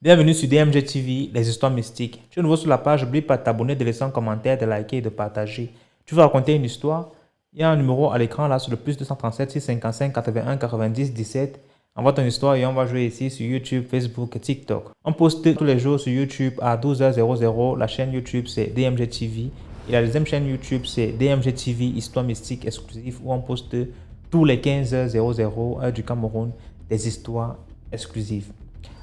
Bienvenue sur DMG TV, les histoires mystiques. Tu es nouveau sur la page, n'oublie pas de t'abonner, de laisser un commentaire, de liker et de partager. Tu veux raconter une histoire? Il y a un numéro à l'écran là sur le plus 237 655 81 90 17. Envoie ton histoire et on va jouer ici sur YouTube, Facebook et TikTok. On poste tous les jours sur YouTube à 12h00. La chaîne YouTube c'est DMG TV. Et la deuxième chaîne YouTube c'est DMG TV, histoire mystique exclusive où on poste tous les 15h00 heure du Cameroun des histoires exclusives.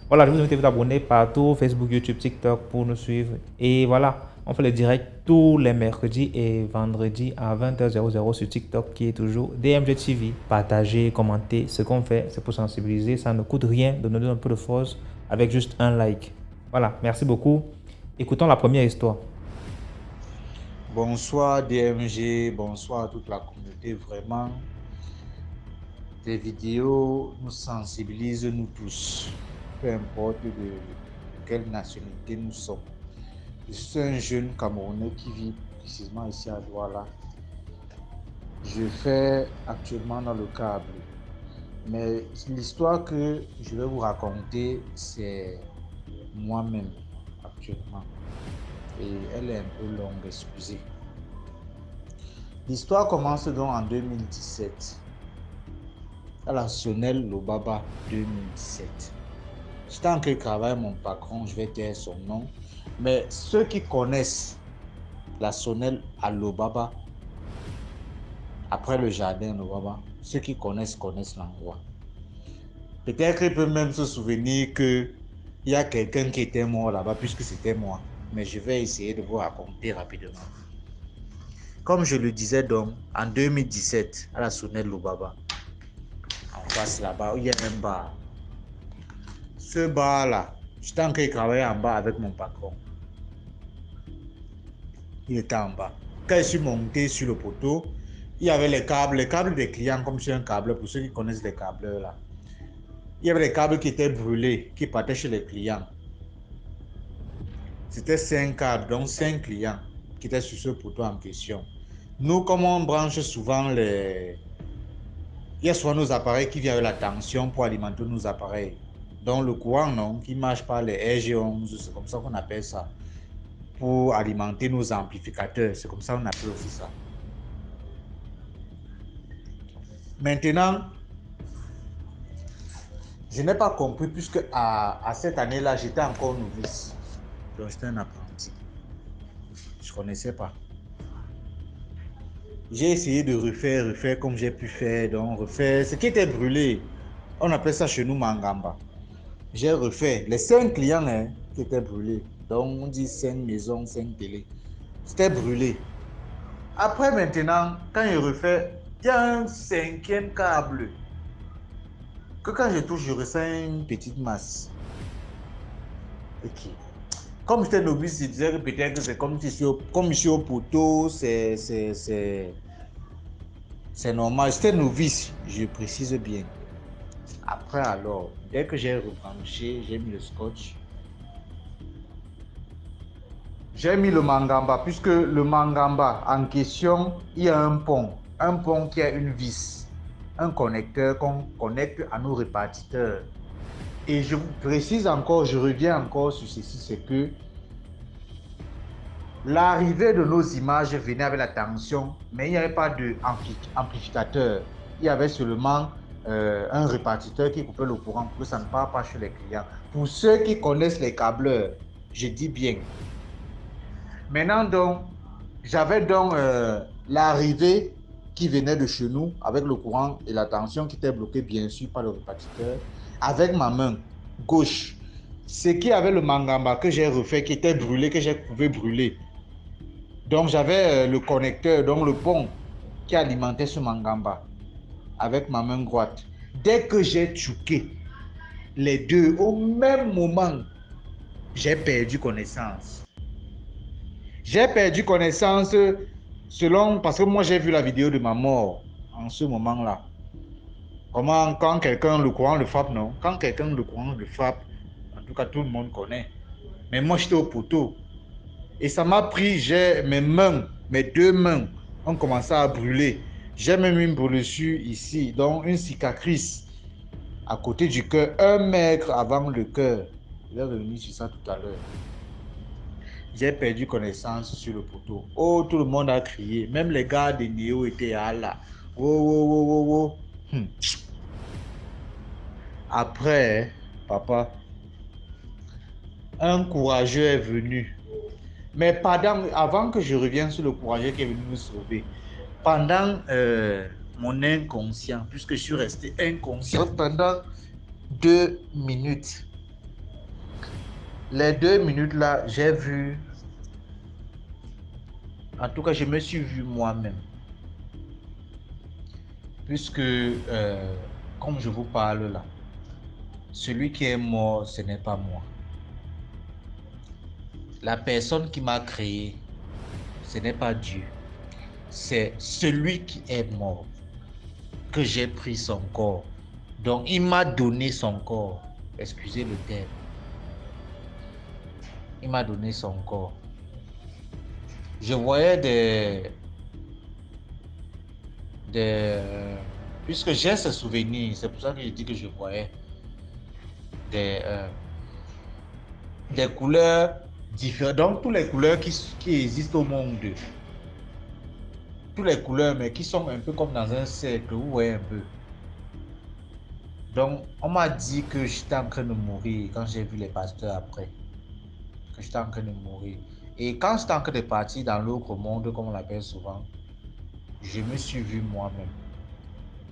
Voilà, je vous invite à vous abonner partout, Facebook, YouTube, TikTok pour nous suivre. Et voilà, on fait le direct tous les mercredis et vendredis à 20h00 sur TikTok qui est toujours DMG TV. Partagez, commentez ce qu'on fait, c'est pour sensibiliser. Ça ne coûte rien de nous donner un peu de force avec juste un like. Voilà, merci beaucoup. Écoutons la première histoire. Bonsoir DMG, bonsoir à toute la communauté. Vraiment, tes vidéos nous sensibilisent nous tous, peu importe de quelle nationalité nous sommes. Je suis un jeune Camerounais qui vit précisément ici à Douala. Je fais actuellement dans le câble. Mais l'histoire que je vais vous raconter, c'est moi-même actuellement. Et elle est un peu longue, excusez. L'histoire commence donc en 2017, à la Sonnelle Lobaba 2017. J'étais en train de travailler mon patron, je vais taire son nom, mais ceux qui connaissent la Sonnelle à Lobaba, après le jardin Lobaba, ceux qui connaissent l'endroit. Peut-être qu'ils peuvent même se souvenir qu'il y a quelqu'un qui était mort là-bas, puisque c'était moi. Mais je vais essayer de vous raconter rapidement. Comme je le disais donc, en 2017, à la Sonnelle Lobaba, en face là-bas, il y a un bar. Ce bar-là, j'étais en train de travailler en bas avec mon patron. Il était en bas. Quand je suis monté sur le poteau, il y avait les câbles des clients, comme sur un câble, pour ceux qui connaissent les câbleurs là. Il y avait les câbles qui étaient brûlés, qui partaient chez les clients. C'était 5 câbles, donc 5 clients qui étaient sur ce poteau en question. Nous, comme on branche souvent il y a souvent nos appareils qui viennent avec la tension pour alimenter nos appareils. Donc le courant, non, qui marche par les RG11, c'est comme ça qu'on appelle ça. Pour alimenter nos amplificateurs, c'est comme ça qu'on appelle aussi ça. Maintenant, je n'ai pas compris puisque à cette année-là, j'étais encore novice. Donc j'étais un apprenti. Je ne connaissais pas. J'ai essayé de refaire comme j'ai pu faire, donc refaire ce qui était brûlé. On appelle ça chez nous Mangamba. J'ai refait les 5 clients qui étaient brûlés. Donc on dit 5 maisons, 5 télés. C'était brûlé. Après maintenant, quand je refais, il y a un 5e câble que quand je touche, je ressens une petite masse. Ok. Comme j'étais novice, je disais que peut-être que c'est comme ici au poteau, c'est normal. J'étais novice, je précise bien. Après alors, dès que j'ai rebranché, j'ai mis le scotch. J'ai mis le mangamba, puisque le mangamba en question, il y a un pont qui a une vis, un connecteur qu'on connecte à nos répartiteurs. Et je vous précise encore, je reviens encore sur ceci, c'est que l'arrivée de nos images venait avec la tension, mais il n'y avait pas d'amplificateur. Il y avait seulement un répartiteur qui coupait le courant pour que ça ne parte pas chez les clients. Pour ceux qui connaissent les câbleurs, je dis bien. Maintenant donc, j'avais donc l'arrivée qui venait de chez nous avec le courant et la tension qui était bloquée bien sûr par le répartiteur avec ma main gauche. Ce qui avait le mangamba que j'ai refait, qui était brûlé, que j'ai pouvais brûler. Donc j'avais le connecteur, donc le pont qui alimentait ce mangamba avec ma main droite. Dès que j'ai tchouqué les deux au même moment, j'ai perdu connaissance. J'ai perdu connaissance parce que moi j'ai vu la vidéo de ma mort en ce moment-là. Comment quand quelqu'un le courant le frappe, non? Quand quelqu'un le courant le frappe, en tout cas tout le monde connaît. Mais moi j'étais au poteau. Et ça m'a pris, mes 2 mains ont commencé à brûler. J'ai même une brûlure ici, donc une cicatrice à côté du cœur, 1 mètre avant le cœur. Il est revenu sur ça tout à l'heure. J'ai perdu connaissance sur le poteau. Oh, tout le monde a crié. Même les gars de Néo étaient là. Oh, oh, oh, oh, oh. Après, papa, un courageux est venu. Mais avant que je revienne sur le courageux qui est venu nous sauver, pendant mon inconscient, puisque je suis resté inconscient pendant 2 minutes. Les 2 minutes là, j'ai vu, en tout cas, je me suis vu moi-même. Puisque, comme je vous parle là, celui qui est mort, ce n'est pas moi. La personne qui m'a créé, ce n'est pas Dieu. C'est celui qui est mort, que j'ai pris son corps. Donc, il m'a donné son corps. Excusez le terme. Il m'a donné son corps. Je voyais puisque j'ai ce souvenir, c'est pour ça que je dis que je voyais des couleurs différentes. Donc, toutes les couleurs qui existent au monde. Toutes les couleurs, mais qui sont un peu comme dans un cercle, vous voyez un peu. Donc, on m'a dit que j'étais en train de mourir quand j'ai vu les pasteurs après. Que j'étais en train de mourir. Et quand j'étais en train de partir dans l'autre monde, comme on l'appelle souvent, je me suis vu moi-même.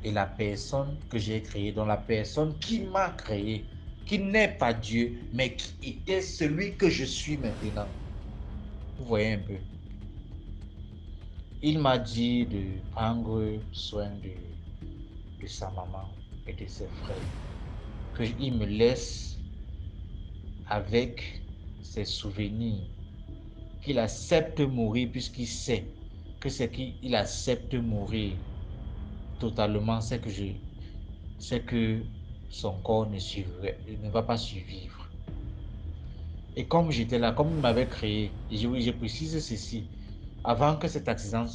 Et la personne que j'ai créée, donc la personne qui m'a créé, qui n'est pas Dieu, mais qui était celui que je suis maintenant. Vous voyez un peu. Il m'a dit de prendre soin de sa maman et de ses frères. Qu'il me laisse avec ses souvenirs. Qu'il accepte mourir puisqu'il sait que c'est qu'il accepte mourir totalement, c'est que son corps ne va pas survivre. Et comme j'étais là, comme il m'avait créé, et je précise ceci, avant que cet accident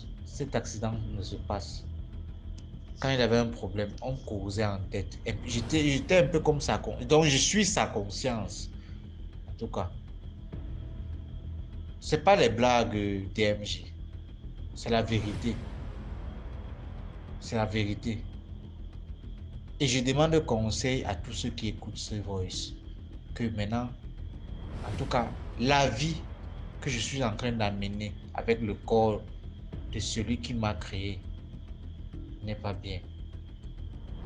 ne se passe, quand il avait un problème, on causait en tête. Et j'étais un peu comme ça. Donc je suis sa conscience. En tout cas, c'est pas les blagues DMG. C'est la vérité. C'est la vérité. Et je demande conseil à tous ceux qui écoutent ce voice. Que maintenant, en tout cas, la vie que je suis en train d'amener avec le corps de celui qui m'a créé n'est pas bien.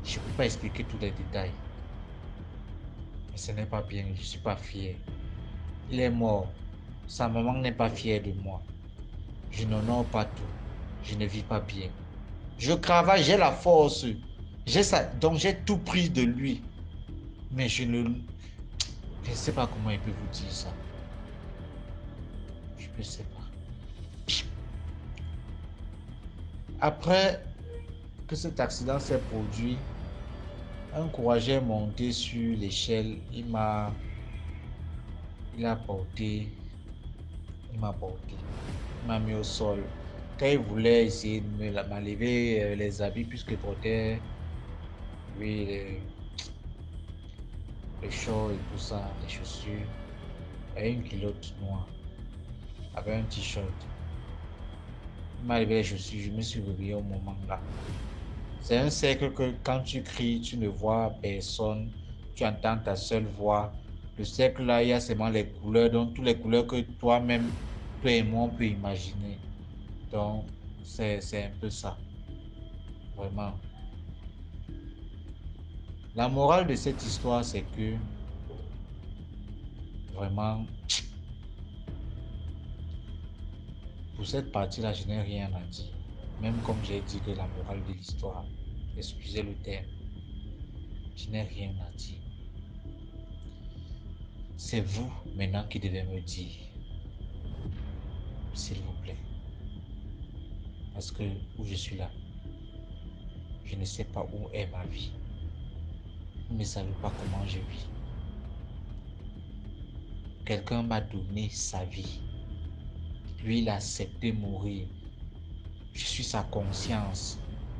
Je ne peux pas expliquer tous les détails. Mais ce n'est pas bien, je ne suis pas fier. Il est mort. Sa maman n'est pas fière de moi. Je n'honore pas tout. Je ne vis pas bien. Je travaille, j'ai la force. Donc j'ai tout pris de lui. Mais je ne sais pas comment il peut vous dire ça. Je ne sais pas. Après que cet accident s'est produit, un courageux est monté sur l'échelle. Il m'a porté. Il m'a mis au sol. Quand il voulait essayer de m'enlever les habits puisque portait les shorts et tout ça, les chaussures, et une culotte noire avec un t-shirt. Il m'a enlevé les chaussures, je me suis réveillé au moment là. C'est un cercle que quand tu cries, tu ne vois personne, tu entends ta seule voix. Le cercle là, il y a seulement les couleurs, donc toutes les couleurs que toi-même, toi et moi, on peut imaginer. Donc, c'est un peu ça. Vraiment. La morale de cette histoire, c'est que vraiment, pour cette partie-là, je n'ai rien à dire. Même comme j'ai dit que la morale de l'histoire, excusez le terme, je n'ai rien à dire. C'est vous maintenant qui devez me dire, s'il vous plaît. Parce que où je suis là, je ne sais pas où est ma vie. Vous ne savez pas comment je vis. Quelqu'un m'a donné sa vie. Lui, il a accepté mourir. Je suis sa conscience.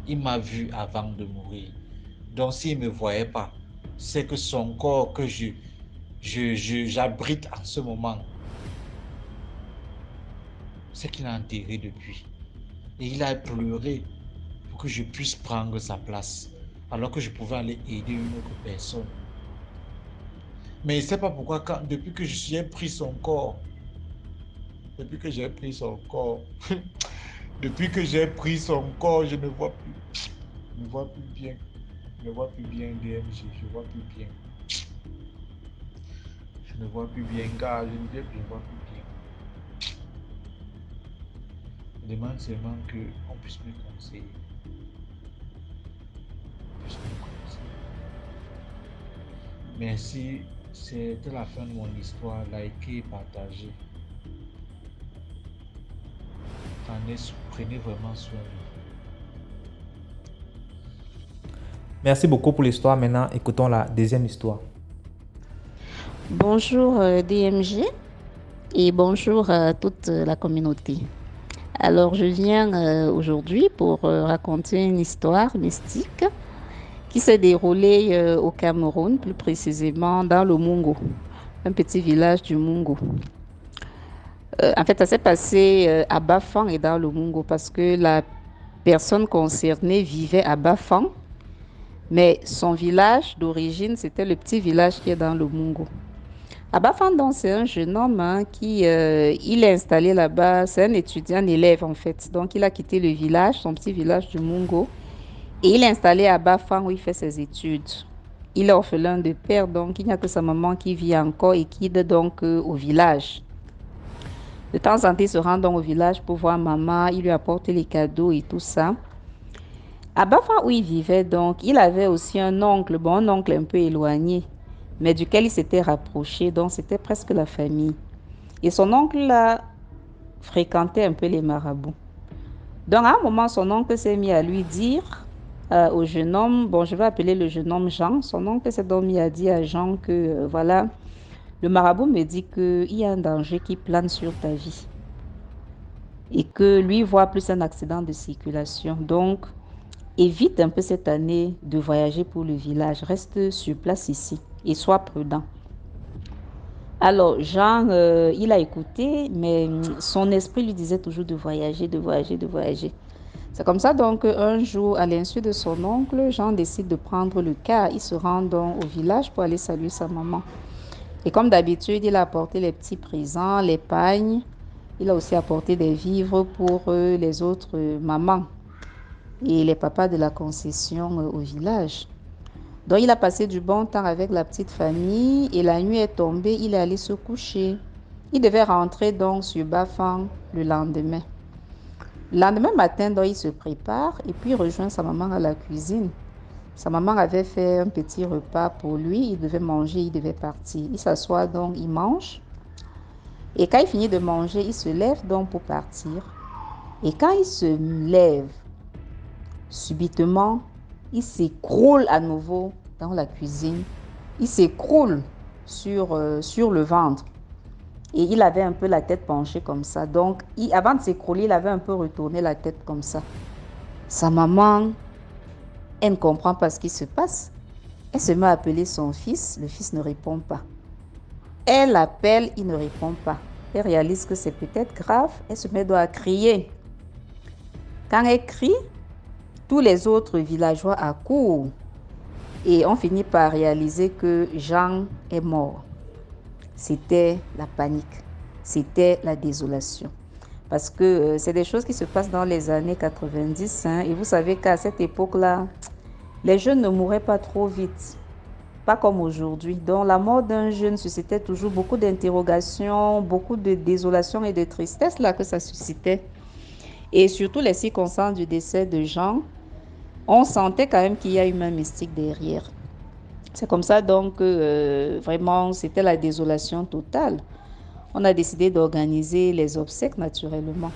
il m'a vu avant de mourir. Donc s'il ne me voyait pas, c'est que son corps que j'abrite en ce moment, c'est qu'il a enterré depuis. Et il a pleuré pour que je puisse prendre sa place, alors que je pouvais aller aider une autre personne. Mais il ne sait pas pourquoi, depuis que j'ai pris son corps, depuis que j'ai pris son corps, depuis que j'ai pris son corps, je ne vois plus. Je ne vois plus bien. Je ne vois plus bien DMG. Je ne vois plus bien. Je ne vois plus bien, car je ne vois plus bien. Je demande seulement qu'on puisse me conseiller. Merci. C'était la fin de mon histoire. Likez, partagez. Prenez vraiment soin de vous. Merci beaucoup pour l'histoire. Maintenant, écoutons la deuxième histoire. Bonjour DMG et bonjour à toute la communauté. Alors, je viens aujourd'hui pour raconter une histoire mystique qui s'est déroulée au Cameroun, plus précisément dans le Mungo, un petit village du Mungo. En fait, ça s'est passé à Bafang et dans le Mungo parce que la personne concernée vivait à Bafang, mais son village d'origine, c'était le petit village qui est dans le Mungo. À Bafang, donc, c'est un jeune homme qui il est installé là-bas. C'est un étudiant, un élève en fait. Donc, il a quitté le village, son petit village du Mungo, et il est installé à Bafang où il fait ses études. Il est orphelin de père, donc il n'y a que sa maman qui vit encore et qui aide donc au village. De temps en temps, il se rend donc au village pour voir maman, il lui apporte les cadeaux et tout ça. À Bafang où il vivait, donc, il avait aussi un oncle un peu éloigné, mais duquel il s'était rapproché, donc c'était presque la famille. Et son oncle là fréquentait un peu les marabouts. Donc à un moment, son oncle s'est mis à lui dire au jeune homme, je vais appeler le jeune homme Jean, son oncle s'est donc mis à dire à Jean que voilà, le marabout me dit qu'il y a un danger qui plane sur ta vie et que lui voit plus un accident de circulation. Donc, évite un peu cette année de voyager pour le village, reste sur place ici et sois prudent. Alors, Jean, il a écouté, mais son esprit lui disait toujours de voyager, de voyager, de voyager. C'est comme ça donc un jour, à l'insu de son oncle, Jean décide de prendre le car. Il se rend donc au village pour aller saluer sa maman. Et comme d'habitude, il a apporté les petits présents, les pagnes. Il a aussi apporté des vivres pour les autres mamans et les papas de la concession au village. Donc, il a passé du bon temps avec la petite famille et la nuit est tombée, il est allé se coucher. Il devait rentrer donc sur Bafang le lendemain. Le lendemain matin, donc, il se prépare et puis rejoint sa maman à la cuisine. Sa maman avait fait un petit repas pour lui, il devait manger, il devait partir. Il s'assoit donc, il mange. Et quand il finit de manger, il se lève donc pour partir. Et quand il se lève, subitement, il s'écroule à nouveau dans la cuisine. Il s'écroule sur le ventre. Et il avait un peu la tête penchée comme ça. Donc, avant de s'écrouler, il avait un peu retourné la tête comme ça. Sa maman, elle ne comprend pas ce qui se passe. Elle se met à appeler son fils. Le fils ne répond pas. Elle l'appelle, il ne répond pas. Elle réalise que c'est peut-être grave. Elle se met donc à crier. Quand elle crie, tous les autres villageois accourent et on finit par réaliser que Jean est mort. C'était la panique, c'était la désolation. Parce que c'est des choses qui se passent dans les années 90. Et vous savez qu'à cette époque-là, les jeunes ne mouraient pas trop vite, pas comme aujourd'hui. Donc la mort d'un jeune suscitait toujours beaucoup d'interrogations, beaucoup de désolation et de tristesse là que ça suscitait. Et surtout les circonstances du décès de Jean, on sentait quand même qu'il y a une main mystique derrière. C'est comme ça donc que vraiment c'était la désolation totale. On a décidé d'organiser les obsèques naturellement.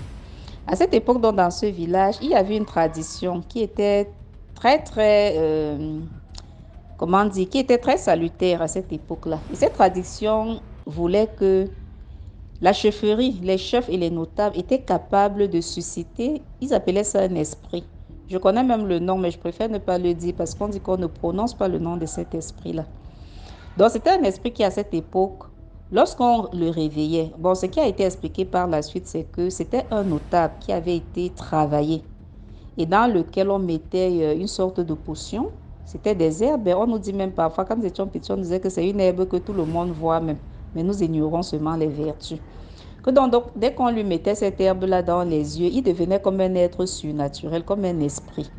À cette époque, donc, dans ce village, il y avait une tradition qui était qui était très salutaire à cette époque-là. Et cette tradition voulait que la chefferie, les chefs et les notables étaient capables de susciter, ils appelaient ça un esprit, Je connais même le nom, mais je préfère ne pas le dire parce qu'on dit qu'on ne prononce pas le nom de cet esprit-là. Donc, c'était un esprit qui, à cette époque, lorsqu'on le réveillait, bon, ce qui a été expliqué par la suite, c'est que c'était un notable qui avait été travaillé et dans lequel on mettait une sorte de potion. C'était des herbes. On nous dit même parfois, quand nous étions petits, on disait que c'est une herbe que tout le monde voit même, mais nous ignorons seulement les vertus. Que donc, dès qu'on lui mettait cette herbe-là dans les yeux, il devenait comme un être surnaturel, comme un esprit.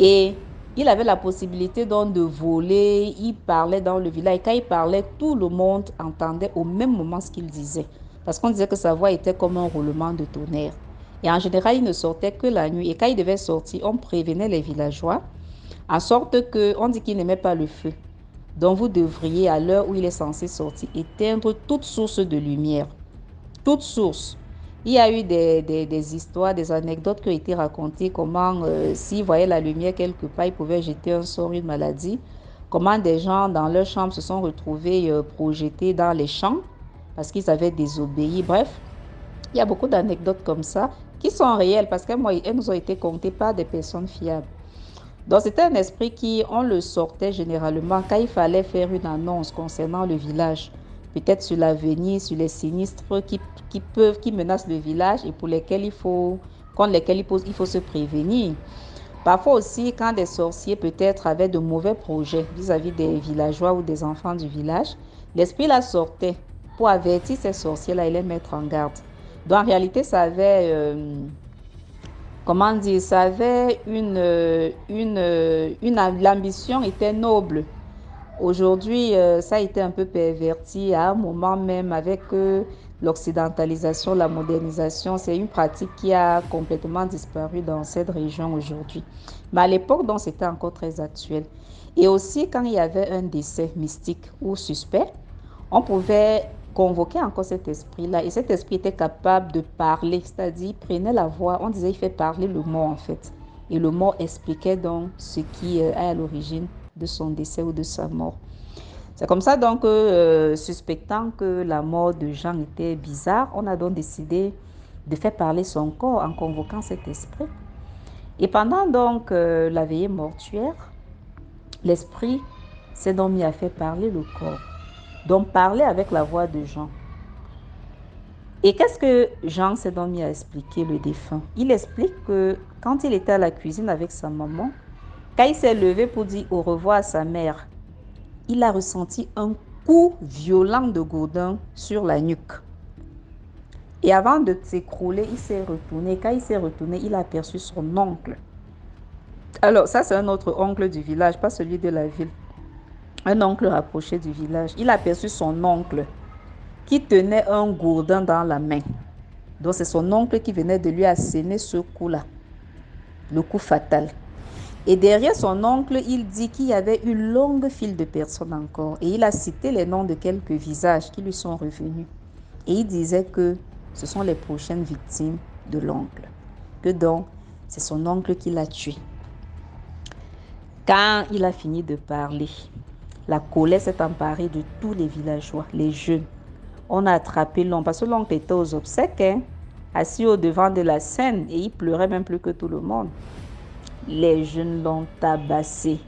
Et il avait la possibilité donc de voler, il parlait dans le village. Et quand il parlait, tout le monde entendait au même moment ce qu'il disait. Parce qu'on disait que sa voix était comme un roulement de tonnerre. Et en général, il ne sortait que la nuit. Et quand il devait sortir, on prévenait les villageois, en sorte que, on dit qu'il n'aimait pas le feu. Donc vous devriez, à l'heure où il est censé sortir, éteindre toute source de lumière. Toute source. Il y a eu des histoires, des anecdotes qui ont été racontées, comment s'ils voyaient la lumière quelque part, ils pouvaient jeter un sort, une maladie. Comment des gens dans leur chambre se sont retrouvés projetés dans les champs parce qu'ils avaient désobéi. Bref, il y a beaucoup d'anecdotes comme ça qui sont réelles parce qu'elles nous ont été contées par des personnes fiables. Donc, c'était un esprit qui, on le sortait généralement quand il fallait faire une annonce concernant le village. Peut-être sur l'avenir, sur les sinistres qui menacent le village et pour lesquels contre lesquels il faut se prévenir. Parfois aussi, quand des sorciers peut-être avaient de mauvais projets vis-à-vis des villageois ou des enfants du village, l'esprit la sortait pour avertir ces sorciers-là et les mettre en garde. Donc, en réalité, ça avait... comment dire, ça avait l'ambition était noble. Aujourd'hui, ça a été un peu perverti à un moment même avec l'occidentalisation, la modernisation. C'est une pratique qui a complètement disparu dans cette région aujourd'hui. Mais à l'époque, donc, c'était encore très actuel. Et aussi, quand il y avait un décès mystique ou suspect, on pouvait convoquer encore cet esprit-là. Et cet esprit était capable de parler, c'est-à-dire, il prenait la voix, on disait, il fait parler le mort en fait. Et le mort expliquait donc ce qui est à l'origine de son décès ou de sa mort. C'est comme ça donc, suspectant que la mort de Jean était bizarre, on a donc décidé de faire parler son corps en convoquant cet esprit. Et pendant donc la veillée mortuaire, l'esprit s'est donc mis à faire parler le corps. Donc parler avec la voix de Jean. Et qu'est-ce que Jean s'est donc mis à expliquer, le défunt? Il explique que quand il était à la cuisine avec sa maman, quand il s'est levé pour dire au revoir à sa mère, il a ressenti un coup violent de gourdin sur la nuque. Et avant de s'écrouler, il s'est retourné. Quand il s'est retourné, il a aperçu son oncle. Alors, ça, c'est un autre oncle du village, pas celui de la ville. Un oncle rapproché du village. Il a aperçu son oncle qui tenait un gourdin dans la main. Donc, c'est son oncle qui venait de lui asséner ce coup-là, le coup fatal. Et derrière son oncle, il dit qu'il y avait une longue file de personnes encore. Et il a cité les noms de quelques visages qui lui sont revenus. Et il disait que ce sont les prochaines victimes de l'oncle. Que donc, c'est son oncle qui l'a tué. Quand il a fini de parler, la colère s'est emparée de tous les villageois, les jeunes. On a attrapé l'oncle, parce que l'oncle était aux obsèques, assis au devant de la scène, et il pleurait même plus que tout le monde. Les jeunes l'ont tabassé.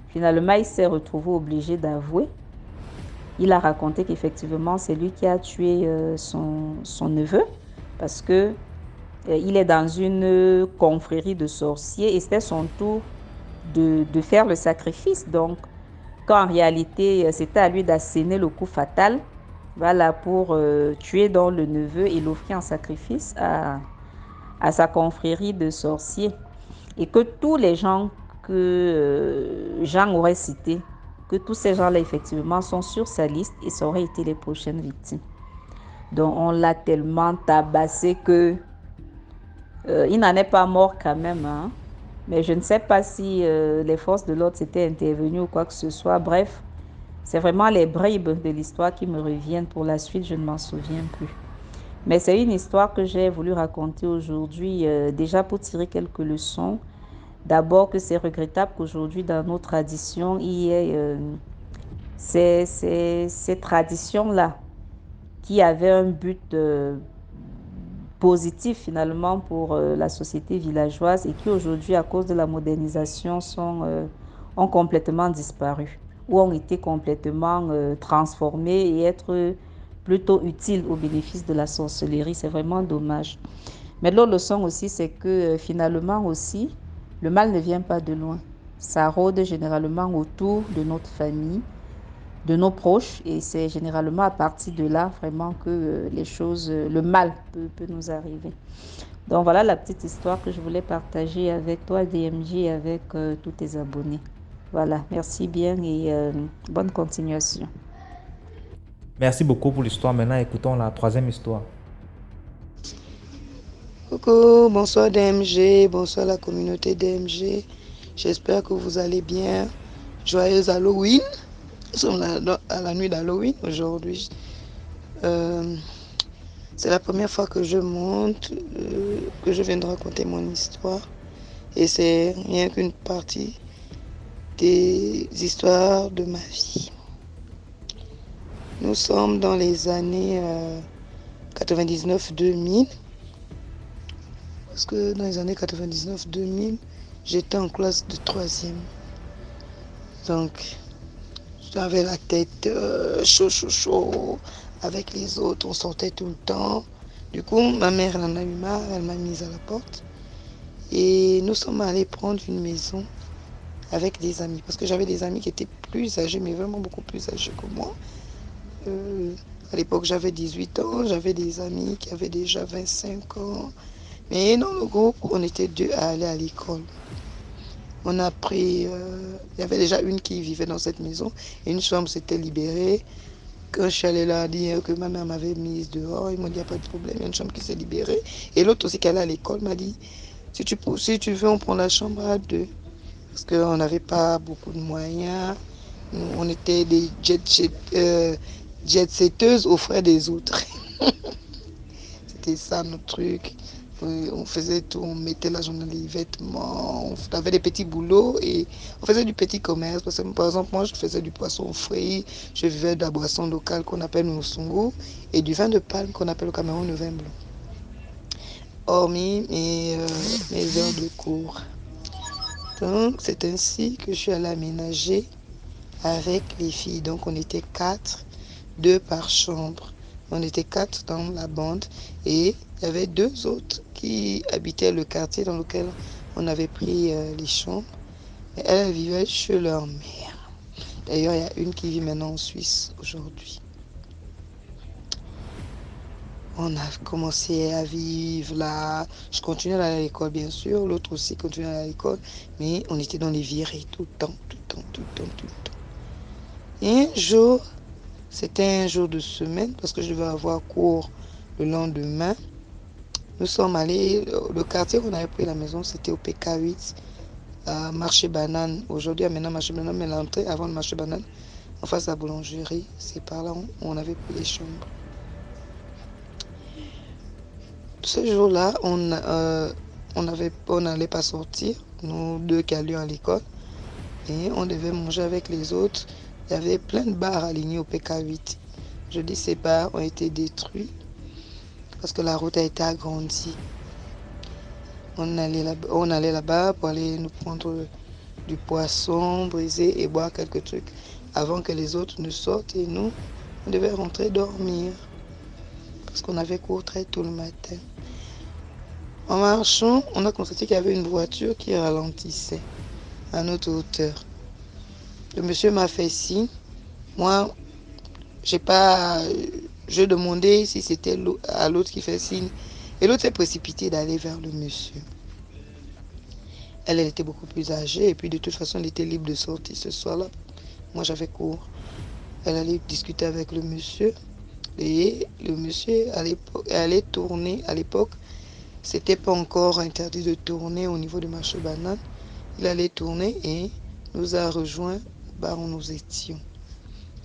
Finalement, il s'est retrouvé obligé d'avouer. Il a raconté qu'effectivement, c'est lui qui a tué son neveu, parce que il est dans une confrérie de sorciers et c'était son tour de faire le sacrifice. Donc, quand en réalité, c'était à lui d'asséner le coup fatal, voilà, pour tuer donc le neveu et l'offrir en sacrifice à sa confrérie de sorciers. Et que tous les gens que Jean aurait cités, que tous ces gens-là, effectivement, sont sur sa liste et ça aurait été les prochaines victimes. Donc, on l'a tellement tabassé que il n'en est pas mort quand même, hein. Mais je ne sais pas si les forces de l'ordre s'étaient intervenues ou quoi que ce soit. Bref, c'est vraiment les bribes de l'histoire qui me reviennent. Pour la suite, je ne m'en souviens plus. Mais c'est une histoire que j'ai voulu raconter aujourd'hui, déjà pour tirer quelques leçons. D'abord que c'est regrettable qu'aujourd'hui, dans nos traditions, il y ait ces traditions-là qui avaient un but positifs finalement pour la société villageoise et qui aujourd'hui, à cause de la modernisation, ont complètement disparu ou ont été complètement transformés et être plutôt utiles au bénéfice de la sorcellerie. C'est vraiment dommage. Mais l'autre leçon aussi, c'est que finalement aussi, le mal ne vient pas de loin. Ça rôde généralement autour de notre famille, de nos proches, et c'est généralement à partir de là vraiment que les choses, le mal peut nous arriver. Donc voilà la petite histoire que je voulais partager avec toi, DMJ, et avec tous tes abonnés. Voilà, merci bien et bonne continuation. Merci beaucoup pour l'histoire. Maintenant, écoutons la troisième histoire. Coucou, bonsoir DMG, bonsoir la communauté DMG. J'espère que vous allez bien. Joyeux Halloween. Nous sommes à la nuit d'Halloween aujourd'hui. C'est la première fois que je monte, que je viens de raconter mon histoire. Et c'est rien qu'une partie des histoires de ma vie. Nous sommes dans les années 99-2000. Parce que dans les années 99-2000, j'étais en classe de 3e. Donc, j'avais la tête chaud. Avec les autres, on sortait tout le temps. Du coup, ma mère elle en a eu marre, elle m'a mise à la porte. Et nous sommes allés prendre une maison avec des amis. Parce que j'avais des amis qui étaient plus âgés, mais vraiment beaucoup plus âgés que moi. À l'époque, j'avais 18 ans. J'avais des amis qui avaient déjà 25 ans. Mais dans le groupe, on était deux à aller à l'école. On a pris... il y avait déjà une qui vivait dans cette maison. Et une chambre s'était libérée. Quand je suis allée là dire que ma mère m'avait mise dehors, ils m'ont dit, il n'y a pas de problème, il y a une chambre qui s'est libérée. Et l'autre aussi qui allait à l'école m'a dit, si tu veux, on prend la chambre à 2. Parce qu'on n'avait pas beaucoup de moyens. On était des jet-setteuses aux frais des autres. C'était ça notre truc. On faisait tout, on mettait l'argent dans les vêtements, on avait des petits boulots et on faisait du petit commerce. Parce que, par exemple, moi, je faisais du poisson frit, je vivais de la boisson locale qu'on appelle Moussungu et du vin de palme qu'on appelle au Cameroun le vin blanc. Hormis mes heures de cours. Donc, c'est ainsi que je suis allée aménager avec les filles. Donc, on était 4, 2 par chambre. On était 4 dans la bande et il y avait 2 autres qui habitaient le quartier dans lequel on avait pris les chambres. Et elles vivaient chez leur mère. D'ailleurs, il y a une qui vit maintenant en Suisse aujourd'hui. On a commencé à vivre là. Je continuais à aller à l'école, bien sûr. L'autre aussi continuait à aller à l'école. Mais on était dans les virées tout le temps. Et un jour, c'était un jour de semaine parce que je devais avoir cours le lendemain. Nous sommes allés, le quartier où on avait pris la maison, c'était au PK8, à Marché Banane. Aujourd'hui, il y a maintenant Marché Banane, mais l'entrée avant le Marché Banane, en face de la boulangerie, c'est par là où on avait pris les chambres. Ce jour-là, on n'allait pas sortir, nous 2 qui allions à l'école, et on devait manger avec les autres. Il y avait plein de bars alignés au PK8. Je dis ces bars ont été détruits parce que la route a été agrandie. On allait là-bas pour aller nous prendre du poisson brisé et boire quelques trucs avant que les autres ne sortent et nous, on devait rentrer dormir parce qu'on avait cours très tôt le matin. En marchant, on a constaté qu'il y avait une voiture qui ralentissait à notre hauteur. Le monsieur m'a fait signe. Moi, je demandais si c'était à l'autre qui fait signe. Et l'autre s'est précipité d'aller vers le monsieur. Elle était beaucoup plus âgée et puis de toute façon, elle était libre de sortir ce soir-là. Moi, j'avais cours. Elle allait discuter avec le monsieur. Et le monsieur allait tourner. À l'époque, c'était pas encore interdit de tourner au niveau du marché banane. Il allait tourner et nous a rejoints au bar où nous étions.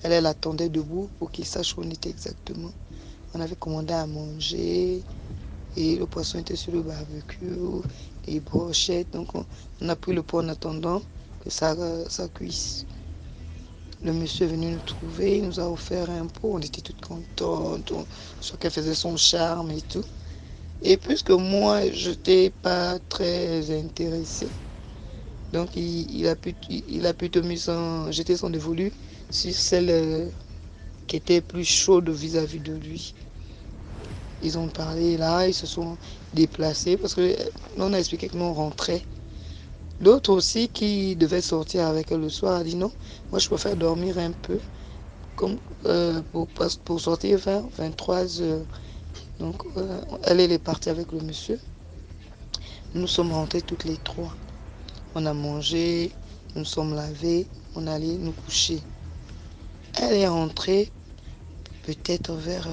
Elle attendait debout pour qu'il sache où on était exactement. On avait commandé à manger et le poisson était sur le barbecue, les brochettes. Donc on a pris le pot en attendant que ça cuise. Le monsieur est venu nous trouver, il nous a offert un pot. On était toutes contentes, chacun faisait son charme et tout. Et puisque moi, je n'étais pas très intéressée, donc il a plutôt jeté son dévolu sur celle qui était plus chaude vis-à-vis de lui. Ils ont parlé là, ils se sont déplacés parce que on a expliqué que nous on rentrait. L'autre aussi qui devait sortir avec elle le soir a dit non, moi je préfère dormir un peu comme, pour sortir vers 23h. Donc elle est partie avec le monsieur. Nous sommes rentrés toutes les trois. On a mangé, nous sommes lavés, on allait nous coucher. Elle est rentrée peut-être vers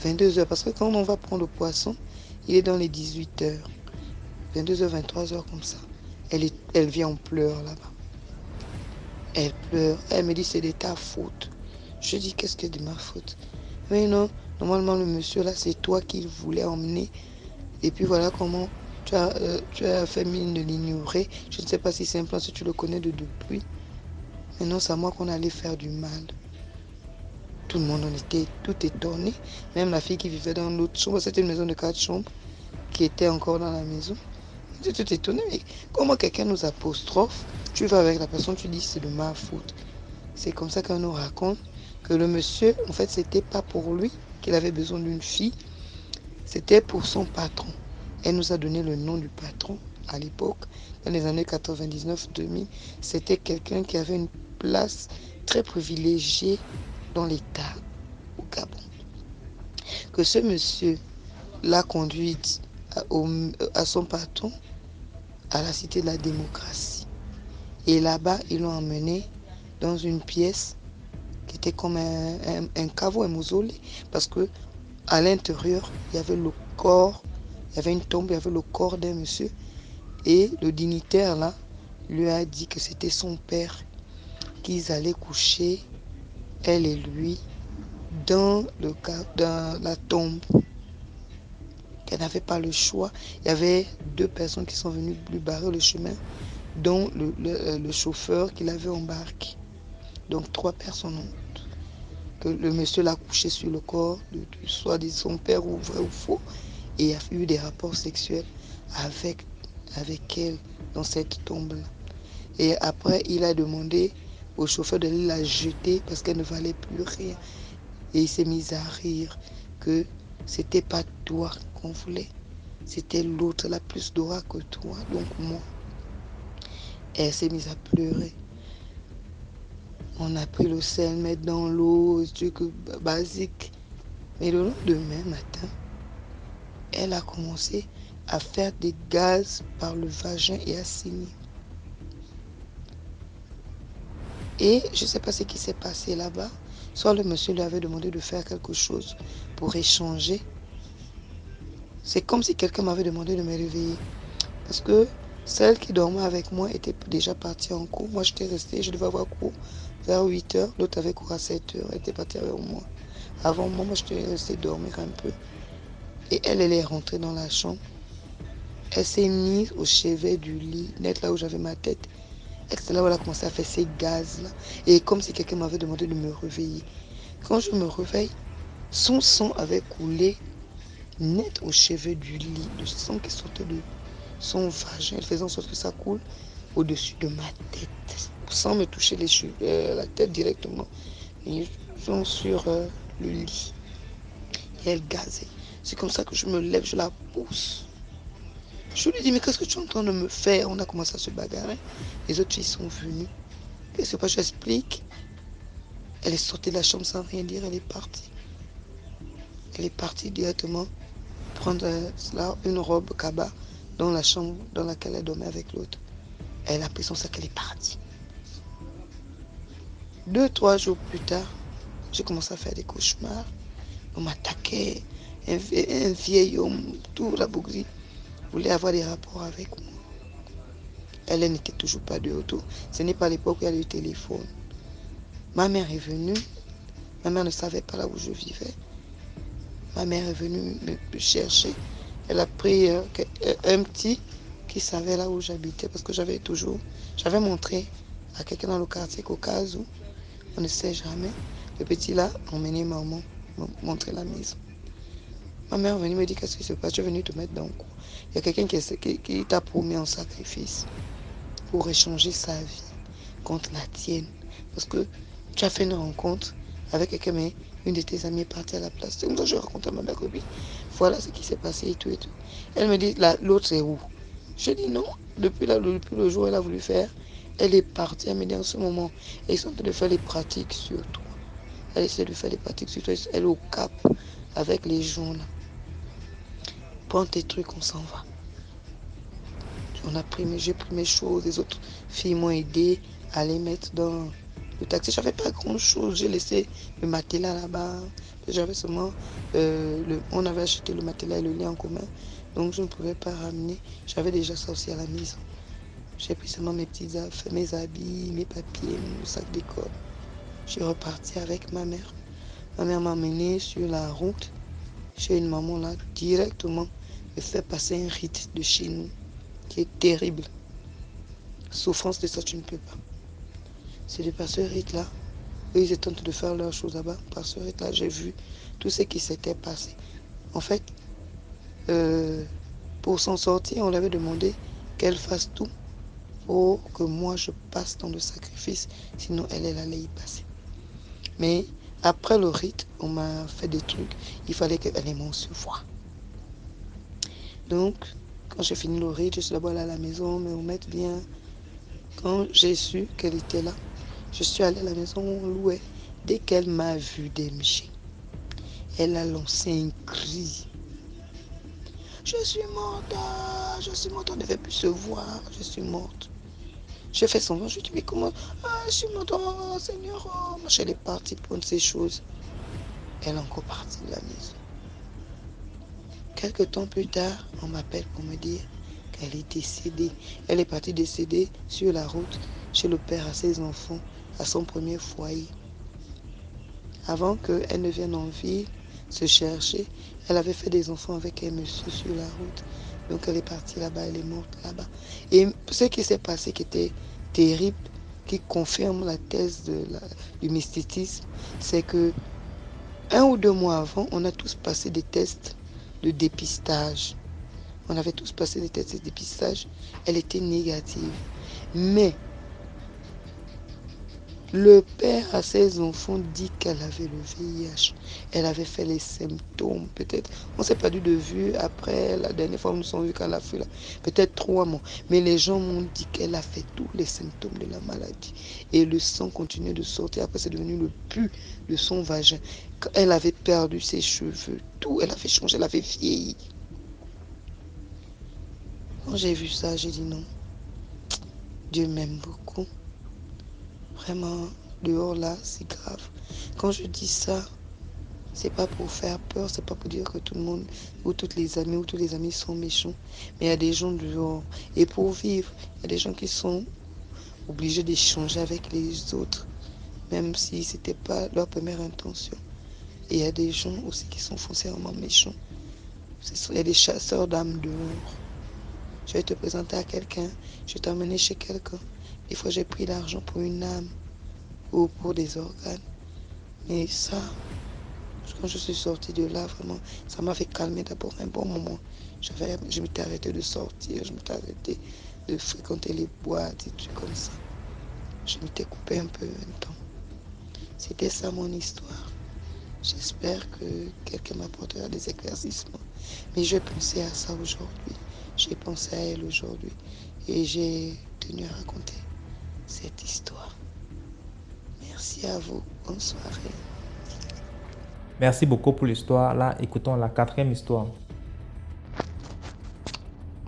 22h parce que quand on va prendre le poisson, il est dans les 18h. 22h, 23h comme ça. Elle vient en pleurs là-bas. Elle pleure. Elle me dit c'est de ta faute. Je dis qu'est-ce que de ma faute? Mais non, normalement le monsieur là c'est toi qu'il voulait emmener. Et puis voilà comment tu as fait mine de l'ignorer. Je ne sais pas si c'est un plan, si tu le connais depuis. Mais non, c'est à moi qu'on allait faire du mal. Tout le monde en était tout étonné. Même la fille qui vivait dans l'autre chambre, c'était une maison de 4 chambres qui était encore dans la maison. On était tout étonné. Mais comment quelqu'un nous apostrophe? Tu vas avec la personne, tu dis c'est de ma faute. C'est comme ça qu'on nous raconte que le monsieur, en fait, c'était pas pour lui qu'il avait besoin d'une fille. C'était pour son patron. Elle nous a donné le nom du patron à l'époque, dans les années 99-2000. C'était quelqu'un qui avait une place très privilégiée dans l'État au Gabon. Que ce monsieur l'a conduite à son patron à la Cité de la Démocratie. Et là-bas, ils l'ont emmené dans une pièce qui était comme un caveau, un mausolée, parce que à l'intérieur, il y avait le corps, il y avait une tombe, il y avait le corps d'un monsieur. Et le dignitaire là lui a dit que c'était son père, qu'ils allaient coucher, elle et lui, dans la tombe. Qu'elle n'avait pas le choix. Il y avait 2 personnes qui sont venues lui barrer le chemin, dont le chauffeur qui l'avait embarqué. Donc 3 personnes que le monsieur l'a couché sur le corps, soit de son père ou vrai ou faux, et a eu des rapports sexuels avec elle dans cette tombe-là. Et après, il a demandé au chauffeur de la jeter parce qu'elle ne valait plus rien. Et il s'est mis à rire que c'était pas toi qu'on voulait, c'était l'autre, la plus dora que toi, donc moi. Et elle s'est mise à pleurer. On a pris le sel, mettre dans l'eau, truc basique. Mais le lendemain matin, elle a commencé à faire des gaz par le vagin et à saigner. Et je ne sais pas ce qui s'est passé là-bas. Soit le monsieur lui avait demandé de faire quelque chose pour échanger. C'est comme si quelqu'un m'avait demandé de me réveiller. Parce que celle qui dormait avec moi était déjà partie en cours. Moi, j'étais restée, je devais avoir cours vers 8h. L'autre avait cours à 7h. Elle était partie avec moi. Avant moi, j'étais restée dormir un peu. Et elle est rentrée dans la chambre. Elle s'est mise au chevet du lit, net là où j'avais ma tête. Et c'est là où elle a commencé à faire ces gaz-là. Et comme si quelqu'un m'avait demandé de me réveiller. Quand je me réveille, son sang avait coulé net au chevet du lit. Le sang qui sortait de son vagin. Elle faisait en sorte que ça coule au-dessus de ma tête. Sans me toucher la tête directement. Ils sont sur le lit. Et elle gazait. C'est comme ça que je me lève, je la pousse. Je lui dis, mais qu'est-ce que tu es en train de me faire? On a commencé à se bagarrer. Les autres filles sont venues. Qu'est-ce que j'explique? Elle est sortie de la chambre sans rien dire, elle est partie. Elle est partie directement prendre une robe cabas dans la chambre dans laquelle elle dormait avec l'autre. Elle a pris son sac, elle est partie. 2-3 jours plus tard, j'ai commencé à faire des cauchemars. On m'attaquait, un vieil homme, tout la bougie, voulait avoir des rapports avec moi. Elle n'était toujours pas de retour. Ce n'est pas l'époque où il y a le téléphone. Ma mère est venue. Ma mère ne savait pas là où je vivais. Ma mère est venue me chercher. Elle a pris un petit qui savait là où j'habitais parce que j'avais montré à quelqu'un dans le quartier qu'au cas où, on ne sait jamais. Le petit là, emmené maman, montrer la maison. Ma mère est venue me dire qu'est-ce qui se passe, tu es venu te mettre dans quoi? Il y a quelqu'un qui t'a promis un sacrifice pour échanger sa vie contre la tienne. Parce que tu as fait une rencontre avec quelqu'un, mais une de tes amies est partie à la place. C'est comme ça que je raconte à ma mère, oui, voilà ce qui s'est passé et tout et tout. Elle me dit, l'autre c'est où? Je dis non, depuis le jour où elle a voulu faire, elle est partie. Elle me dit en ce moment, ils sont en train de faire les pratiques sur toi. Elle essaie de faire les pratiques sur toi. Elle est au Cap avec les gens là. Prends tes trucs, on s'en va. J'ai pris mes choses, les autres filles m'ont aidé à les mettre dans le taxi. J'avais pas grand chose, j'ai laissé le matelas là-bas. J'avais seulement, on avait acheté le matelas et le lit en commun, donc je ne pouvais pas ramener. J'avais déjà ça aussi à la maison. J'ai pris seulement mes petites affaires, mes habits, mes papiers, mon sac d'école. Je suis repartie avec ma mère. Ma mère m'a emmenée sur la route chez une maman là, directement, me fait passer un rite de chez nous qui est terrible. Souffrance de ça, tu ne peux pas. C'est de par ce rite-là, eux, ils étaient en train de faire leurs choses là-bas. Par ce rite-là, j'ai vu tout ce qui s'était passé. En fait, pour s'en sortir, on lui avait demandé qu'elle fasse tout pour que moi, je passe dans le sacrifice. Sinon, elle allait y passer. Mais après le rite, on m'a fait des trucs. Il fallait qu'elle ait mon voix. Donc, quand j'ai fini le rite, je suis d'abord allée à la maison, me remettre bien. Quand j'ai su qu'elle était là, je suis allée à la maison, on louait. Dès qu'elle m'a vu DMG, elle a lancé un cri. Je suis morte, on ne devait plus se voir, je suis morte. J'ai fait son vent, je lui ai dit, mais comment? Je suis morte, oh Seigneur, oh. Moi, elle est partie prendre ses choses. Elle est encore partie de la maison. Quelques temps plus tard, on m'appelle pour me dire qu'elle est décédée. Elle est partie décédée sur la route chez le père à ses enfants, à son premier foyer. Avant qu'elle ne vienne en ville se chercher, elle avait fait des enfants avec un monsieur sur la route. Donc elle est partie là-bas, elle est morte là-bas. Et ce qui s'est passé qui était terrible, qui confirme la thèse du mysticisme, c'est que 1 ou 2 mois avant, on a tous passé des tests de dépistage. On avait tous passé des tests de dépistage. Elle était négative. Mais le père à ses enfants dit qu'elle avait le VIH. Elle avait fait les symptômes. Peut-être, on ne s'est pas de vue après la dernière fois où nous sommes vus qu'elle a fait là. Peut-être 3 mois. Mais les gens m'ont dit qu'elle a fait tous les symptômes de la maladie. Et le sang continuait de sortir. Après, c'est devenu le pus de son vagin. Elle avait perdu ses cheveux. Tout, elle avait changé, elle avait vieilli. Quand j'ai vu ça, j'ai dit non. Dieu m'aime beaucoup. Vraiment, dehors là, c'est grave. Quand je dis ça, c'est pas pour faire peur, c'est pas pour dire que tout le monde, ou toutes les amies, ou tous les amis sont méchants. Mais il y a des gens dehors. Et pour vivre, il y a des gens qui sont obligés d'échanger avec les autres, même si c'était pas leur première intention. Et il y a des gens aussi qui sont foncièrement méchants. Il y a des chasseurs d'âmes dehors. Je vais te présenter à quelqu'un, je vais t'emmener chez quelqu'un. Des fois, j'ai pris l'argent pour une âme ou pour des organes. Mais ça, quand je suis sortie de là, vraiment, ça m'a fait calmer d'abord un bon moment. Je m'étais arrêtée de sortir, je m'étais arrêtée de fréquenter les boîtes et trucs comme ça. Je m'étais coupée un peu un temps. C'était ça mon histoire. J'espère que quelqu'un m'apportera des éclaircissements. Mais je pensais à ça aujourd'hui. J'ai pensé à elle aujourd'hui. Et j'ai tenu à raconter cette histoire. Merci à vous. Bonne soirée. Merci beaucoup pour l'histoire. Là, écoutons la 4e histoire.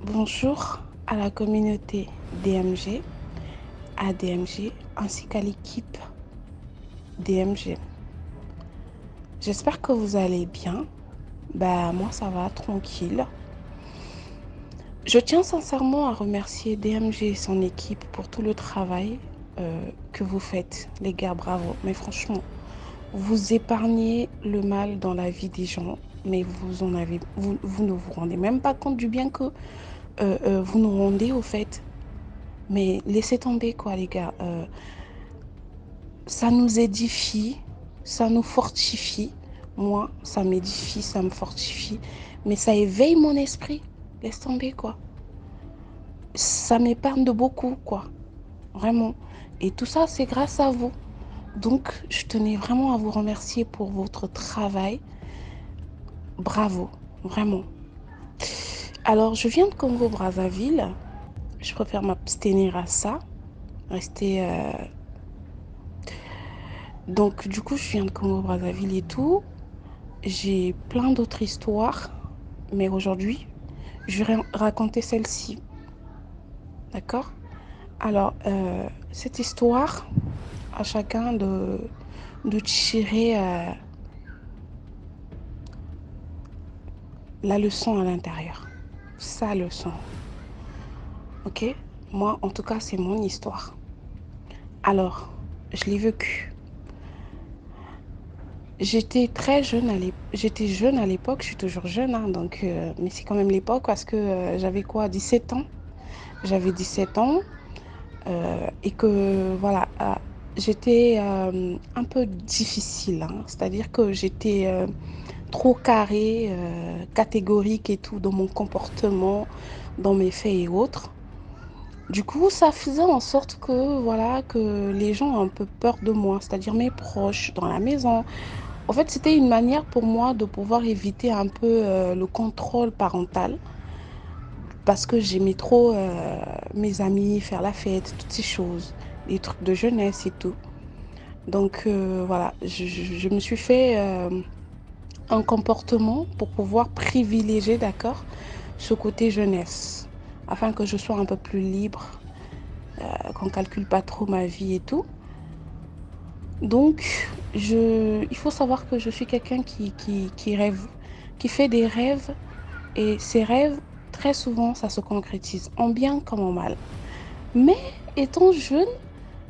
Bonjour à la communauté DMG, à DMG, ainsi qu'à l'équipe DMG. J'espère que vous allez bien. Moi, ça va, tranquille. Je tiens sincèrement à remercier DMG et son équipe pour tout le travail que vous faites. Les gars, bravo. Mais franchement, vous épargnez le mal dans la vie des gens, mais vous ne vous rendez même pas compte du bien que vous nous rendez au fait. Mais laissez tomber quoi, les gars. Ça nous édifie, ça nous fortifie Moi, ça m'édifie, ça me fortifie, mais ça éveille mon esprit. Laisse tomber, quoi. Ça m'épargne de beaucoup, quoi. Vraiment. Et tout ça, c'est grâce à vous. Donc, je tenais vraiment à vous remercier pour votre travail. Bravo, vraiment. Alors, je viens de Congo-Brazzaville. Je préfère m'abstenir à ça. Rester. Donc, du coup, je viens de Congo-Brazzaville et tout. J'ai plein d'autres histoires. Mais aujourd'hui, je vais raconter celle-ci. D'accord? Alors, cette histoire, à chacun de tirer la leçon à l'intérieur. Sa leçon. Ok? Moi, en tout cas, c'est mon histoire. Alors, je l'ai vécu. J'étais jeune à l'époque, je suis toujours jeune, hein, donc, mais c'est quand même l'époque parce que j'avais quoi, 17 ans? J'avais 17 ans et que voilà, j'étais un peu difficile, hein, c'est-à-dire que j'étais trop carrée, catégorique et tout dans mon comportement, dans mes faits et autres. Du coup, ça faisait en sorte que voilà, que les gens ont un peu peur de moi, c'est-à-dire mes proches dans la maison. En fait, c'était une manière pour moi de pouvoir éviter un peu le contrôle parental parce que j'aimais trop mes amis, faire la fête, toutes ces choses, les trucs de jeunesse et tout. Donc voilà, je me suis fait un comportement pour pouvoir privilégier, d'accord, ce côté jeunesse, afin que je sois un peu plus libre, qu'on ne calcule pas trop ma vie et tout. Donc, il faut savoir que je suis quelqu'un qui rêve, qui fait des rêves et ces rêves, très souvent, ça se concrétise, en bien comme en mal. Mais étant jeune,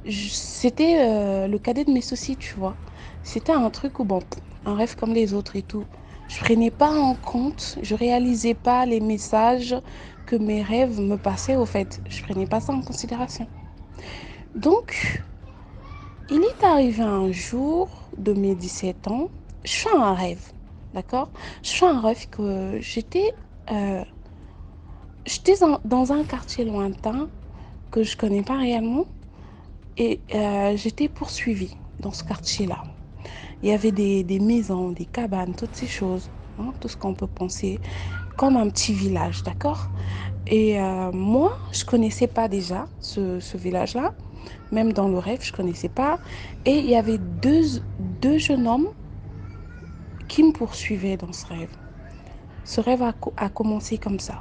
c'était le cadet de mes soucis, tu vois. C'était un truc où, bon, un rêve comme les autres et tout. Je prenais pas en compte, je réalisais pas les messages que mes rêves me passaient au fait. Je prenais pas ça en considération. Donc, il est arrivé un jour de mes 17 ans, je fais un rêve, d'accord? Je fais un rêve que euh, j'étais dans un quartier lointain que je connais pas réellement et j'étais poursuivie dans ce quartier-là. Il y avait des maisons, des cabanes, toutes ces choses, hein, tout ce qu'on peut penser, comme un petit village, d'accord? Et moi, je connaissais pas déjà ce village-là. Même dans le rêve, je connaissais pas. Et il y avait deux jeunes hommes qui me poursuivaient dans ce rêve. Ce rêve a commencé comme ça.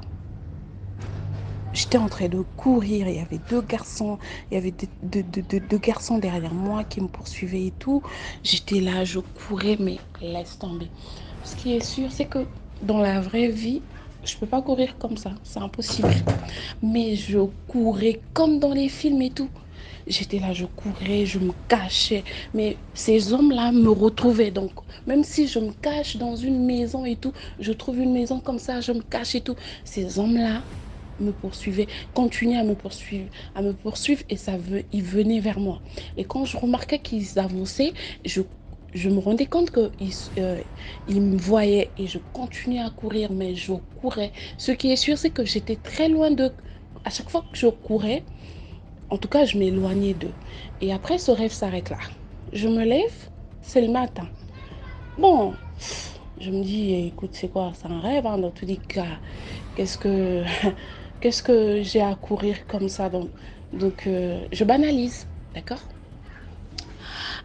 J'étais en train de courir, il y avait deux garçons, il y avait deux garçons derrière moi qui me poursuivaient et tout. J'étais là, je courais, mais laisse tomber. Ce qui est sûr, c'est que dans la vraie vie, je peux pas courir comme ça, c'est impossible. Mais je courais comme dans les films et tout. J'étais là, je courais, je me cachais. Mais ces hommes-là me retrouvaient. Donc, même si je me cache dans une maison et tout, je trouve une maison comme ça, je me cache et tout. Ces hommes-là me poursuivaient, continuaient à me poursuivre et ils venaient vers moi. Et quand je remarquais qu'ils avançaient, je me rendais compte qu'ils me voyaient et je continuais à courir, mais je courais. Ce qui est sûr, c'est que j'étais très loin d'eux. À chaque fois que je courais, en tout cas, je m'éloignais d'eux. Et après, ce rêve s'arrête là. Je me lève, c'est le matin. Bon, je me dis, écoute, c'est quoi? C'est un rêve, hein, dans tous les cas. Qu'est-ce que, qu'est-ce que j'ai à courir comme ça? Donc je banalise, d'accord?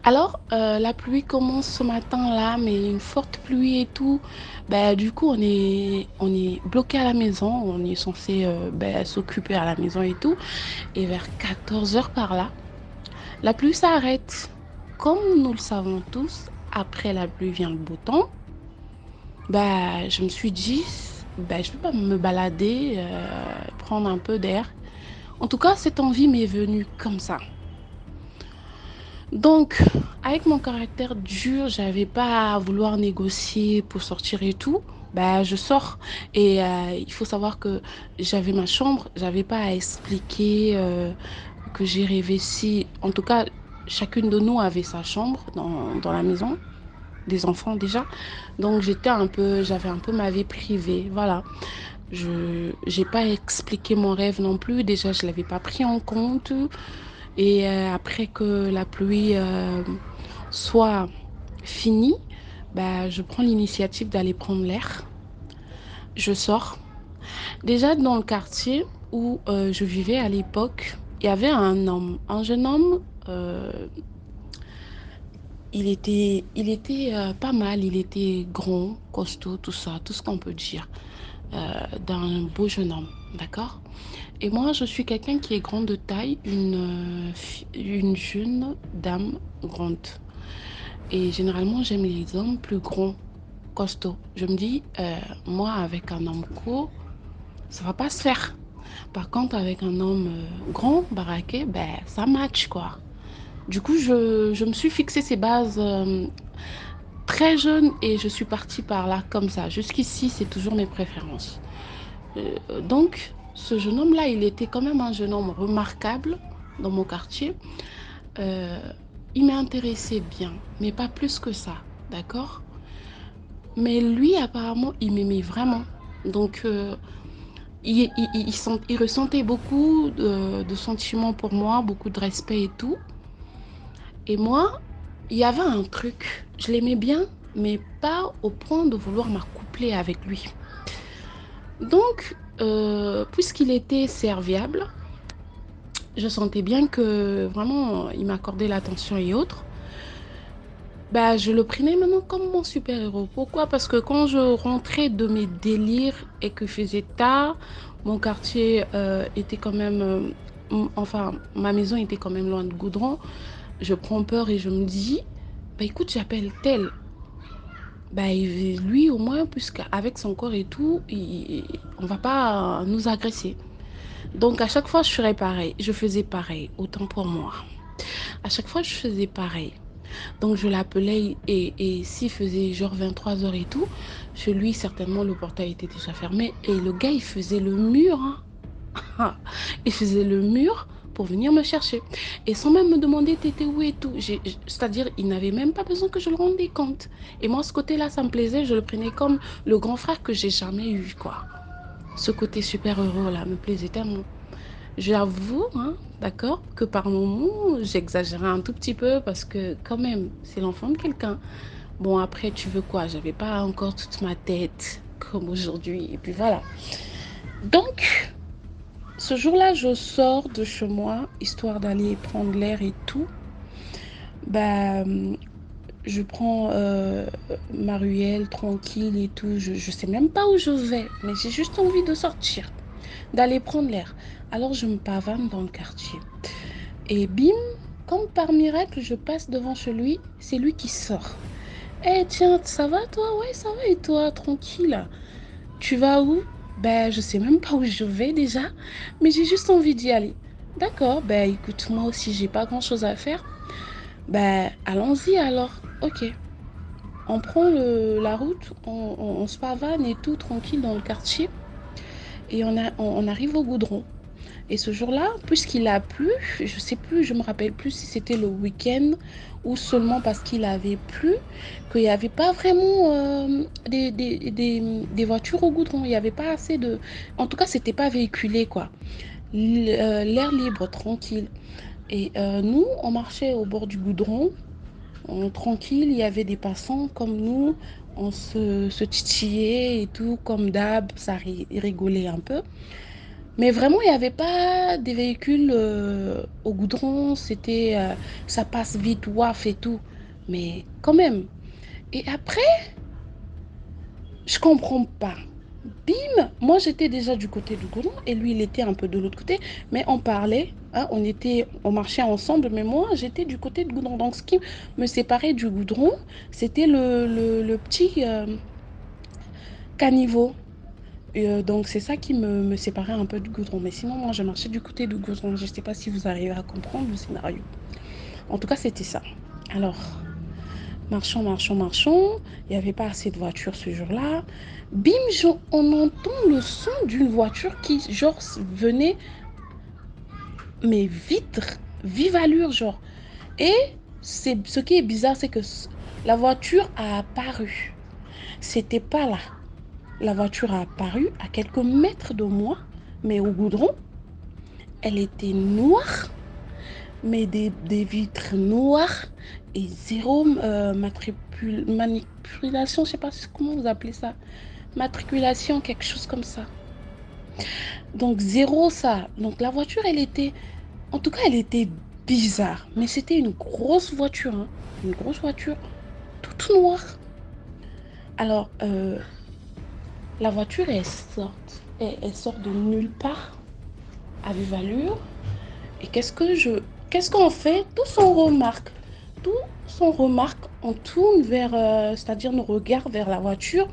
Alors, la pluie commence ce matin-là, mais une forte pluie et tout. Ben, du coup, on est bloqué à la maison. On est censé s'occuper à la maison et tout. Et vers 14 heures par là, la pluie s'arrête. Comme nous le savons tous, après la pluie vient le beau temps. Bah, je me suis dit, bah, je ne vais pas me balader, prendre un peu d'air. En tout cas, cette envie m'est venue comme ça. Donc, avec mon caractère dur, j'avais pas à vouloir négocier pour sortir et tout. Bah, je sors et il faut savoir que j'avais ma chambre, j'avais pas à expliquer que j'ai rêvé si. En tout cas, chacune de nous avait sa chambre dans la maison. des enfants déjà. Donc j'avais un peu ma vie privée, voilà. Je n'ai pas expliqué mon rêve non plus. Déjà, je ne l'avais pas pris en compte. Et après que la pluie soit finie, bah, je prends l'initiative d'aller prendre l'air. Je sors. Déjà, dans le quartier où je vivais à l'époque, il y avait un homme, un jeune homme. Il était pas mal. Il était grand, costaud, tout ça, tout ce qu'on peut dire d'un beau jeune homme. D'accord? Et moi, je suis quelqu'un qui est grande de taille, une jeune dame grande. Et généralement, j'aime les hommes plus grands, costauds. Je me dis, moi, avec un homme court, ça va pas se faire. Par contre, avec un homme grand, baraqué, ben, ça match, quoi. Du coup, je me suis fixé ces bases très jeune et je suis partie par là, comme ça. Jusqu'ici, c'est toujours mes préférences. Donc, ce jeune homme-là, il était quand même un jeune homme remarquable dans mon quartier. Euh, il m'intéressait bien, mais pas plus que ça, d'accord? Mais lui, apparemment, il m'aimait vraiment. Donc, il ressentait beaucoup de sentiments pour moi, beaucoup de respect et tout. Et moi, il y avait un truc, je l'aimais bien, mais pas au point de vouloir m'accoupler avec lui. Donc, puisqu'il était serviable, je sentais bien que vraiment, il m'accordait l'attention et autres. Bah, je le prenais maintenant comme mon super-héros. Pourquoi? Parce que quand je rentrais de mes délires et que faisait tard, mon quartier était quand même... enfin, ma maison était quand même loin de Goudron. Je prends peur et je me dis, bah écoute, j'appelle tel. Bah, lui, au moins, puisqu'avec son corps et tout, on va pas nous agresser. Donc, à chaque fois, je ferais pareil. Je faisais pareil, autant pour moi. À chaque fois, je faisais pareil. Donc, je l'appelais et s'il faisait genre 23 heures et tout, chez lui, certainement, le portail était déjà fermé. Et le gars, il faisait le mur, hein. Il faisait le mur pour venir me chercher. Et sans même me demander t'étais où et tout. C'est-à-dire, il n'avait même pas besoin que je le rende compte. Et moi, ce côté-là, ça me plaisait. Je le prenais comme le grand frère que j'ai jamais eu, quoi. Ce côté super heureux là me plaisait tellement. J'avoue, hein, d'accord, que par moments, j'exagérais un tout petit peu parce que quand même, c'est l'enfant de quelqu'un. Bon, après, tu veux quoi? J'avais pas encore toute ma tête comme aujourd'hui. Et puis voilà. Donc, ce jour-là, je sors de chez moi, histoire d'aller prendre l'air et tout. Bah, je prends ma ruelle tranquille et tout. Je sais même pas où je vais, mais j'ai juste envie de sortir, d'aller prendre l'air. Alors, je me pavane dans le quartier. Et bim, comme par miracle, je passe devant chez lui. C'est lui qui sort. Eh, tiens, ça va toi? Ouais, ça va et toi? Tranquille. Tu vas où? Ben, je sais même pas où je vais déjà, mais j'ai juste envie d'y aller. D'accord, ben écoute, moi aussi, j'ai pas grand-chose à faire. Ben, allons-y alors. Ok. On prend la route, on se pavane et tout, tranquille dans le quartier. Et on arrive au Goudron. Et ce jour-là, puisqu'il a plu, je sais plus, je me rappelle plus si c'était le week-end ou seulement parce qu'il avait plu, qu'il n'y avait pas vraiment des voitures au Goudron. Il n'y avait pas assez de... En tout cas, c'était pas véhiculé, quoi. L'air libre, tranquille. Et nous, on marchait au bord du Goudron, tranquille, il y avait des passants comme nous, on se titillait et tout, comme d'hab, ça rigolait un peu. Mais vraiment, il n'y avait pas des véhicules au Goudron, ça passe vite, waf et tout. Mais quand même. Et après, je comprends pas. Bim, moi j'étais déjà du côté du Goudron et lui il était un peu de l'autre côté, mais on parlait, hein, on marchait ensemble, mais moi j'étais du côté du Goudron. Donc ce qui me séparait du Goudron, c'était le petit caniveau. Donc c'est ça qui me séparait un peu du Goudron. Mais sinon moi je marchais du côté du Goudron. Je ne sais pas si vous arrivez à comprendre le scénario. En tout cas c'était ça. Alors marchons, marchons, marchons. Il n'y avait pas assez de voitures ce jour-là. Bim, on entend le son d'une voiture qui, genre, venait, mais vite, vive allure, genre. Et ce qui est bizarre, c'est que La voiture a apparu. C'était pas là. La voiture a apparu à quelques mètres de moi, mais au goudron. Elle était noire, mais des vitres noires et zéro manipulation, je sais pas comment vous appelez ça. Matriculation, quelque chose comme ça. Donc zéro ça. Donc la voiture, elle était bizarre, mais c'était une grosse voiture, hein. Une grosse voiture, toute noire. Alors, la voiture, elle sort de nulle part, à vive allure. Et qu'est-ce qu'on fait? Tous on remarque, on tourne vers, c'est-à-dire nos regards vers la voiture.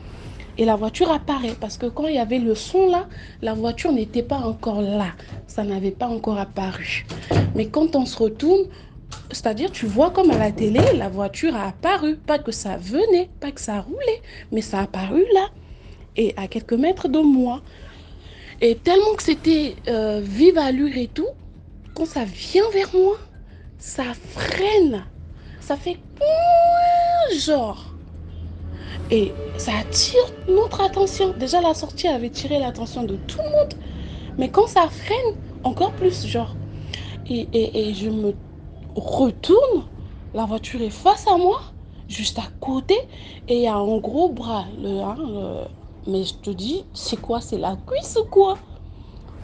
Et la voiture apparaît parce que quand il y avait le son là, la voiture n'était pas encore là. Ça n'avait pas encore apparu. Mais quand on se retourne, c'est-à-dire tu vois comme à la télé, la voiture a apparu. Pas que ça venait, pas que ça roulait, mais ça a apparu là. Et à quelques mètres de moi. Et tellement que c'était vive allure et tout, quand ça vient vers moi, ça freine. Ça fait genre. Et ça attire notre attention. Déjà, la sortie avait tiré l'attention de tout le monde. Mais quand ça freine, encore plus, genre. Et je me retourne. La voiture est face à moi, juste à côté. Et il y a un gros bras. Mais je te dis, c'est quoi? C'est la cuisse ou quoi?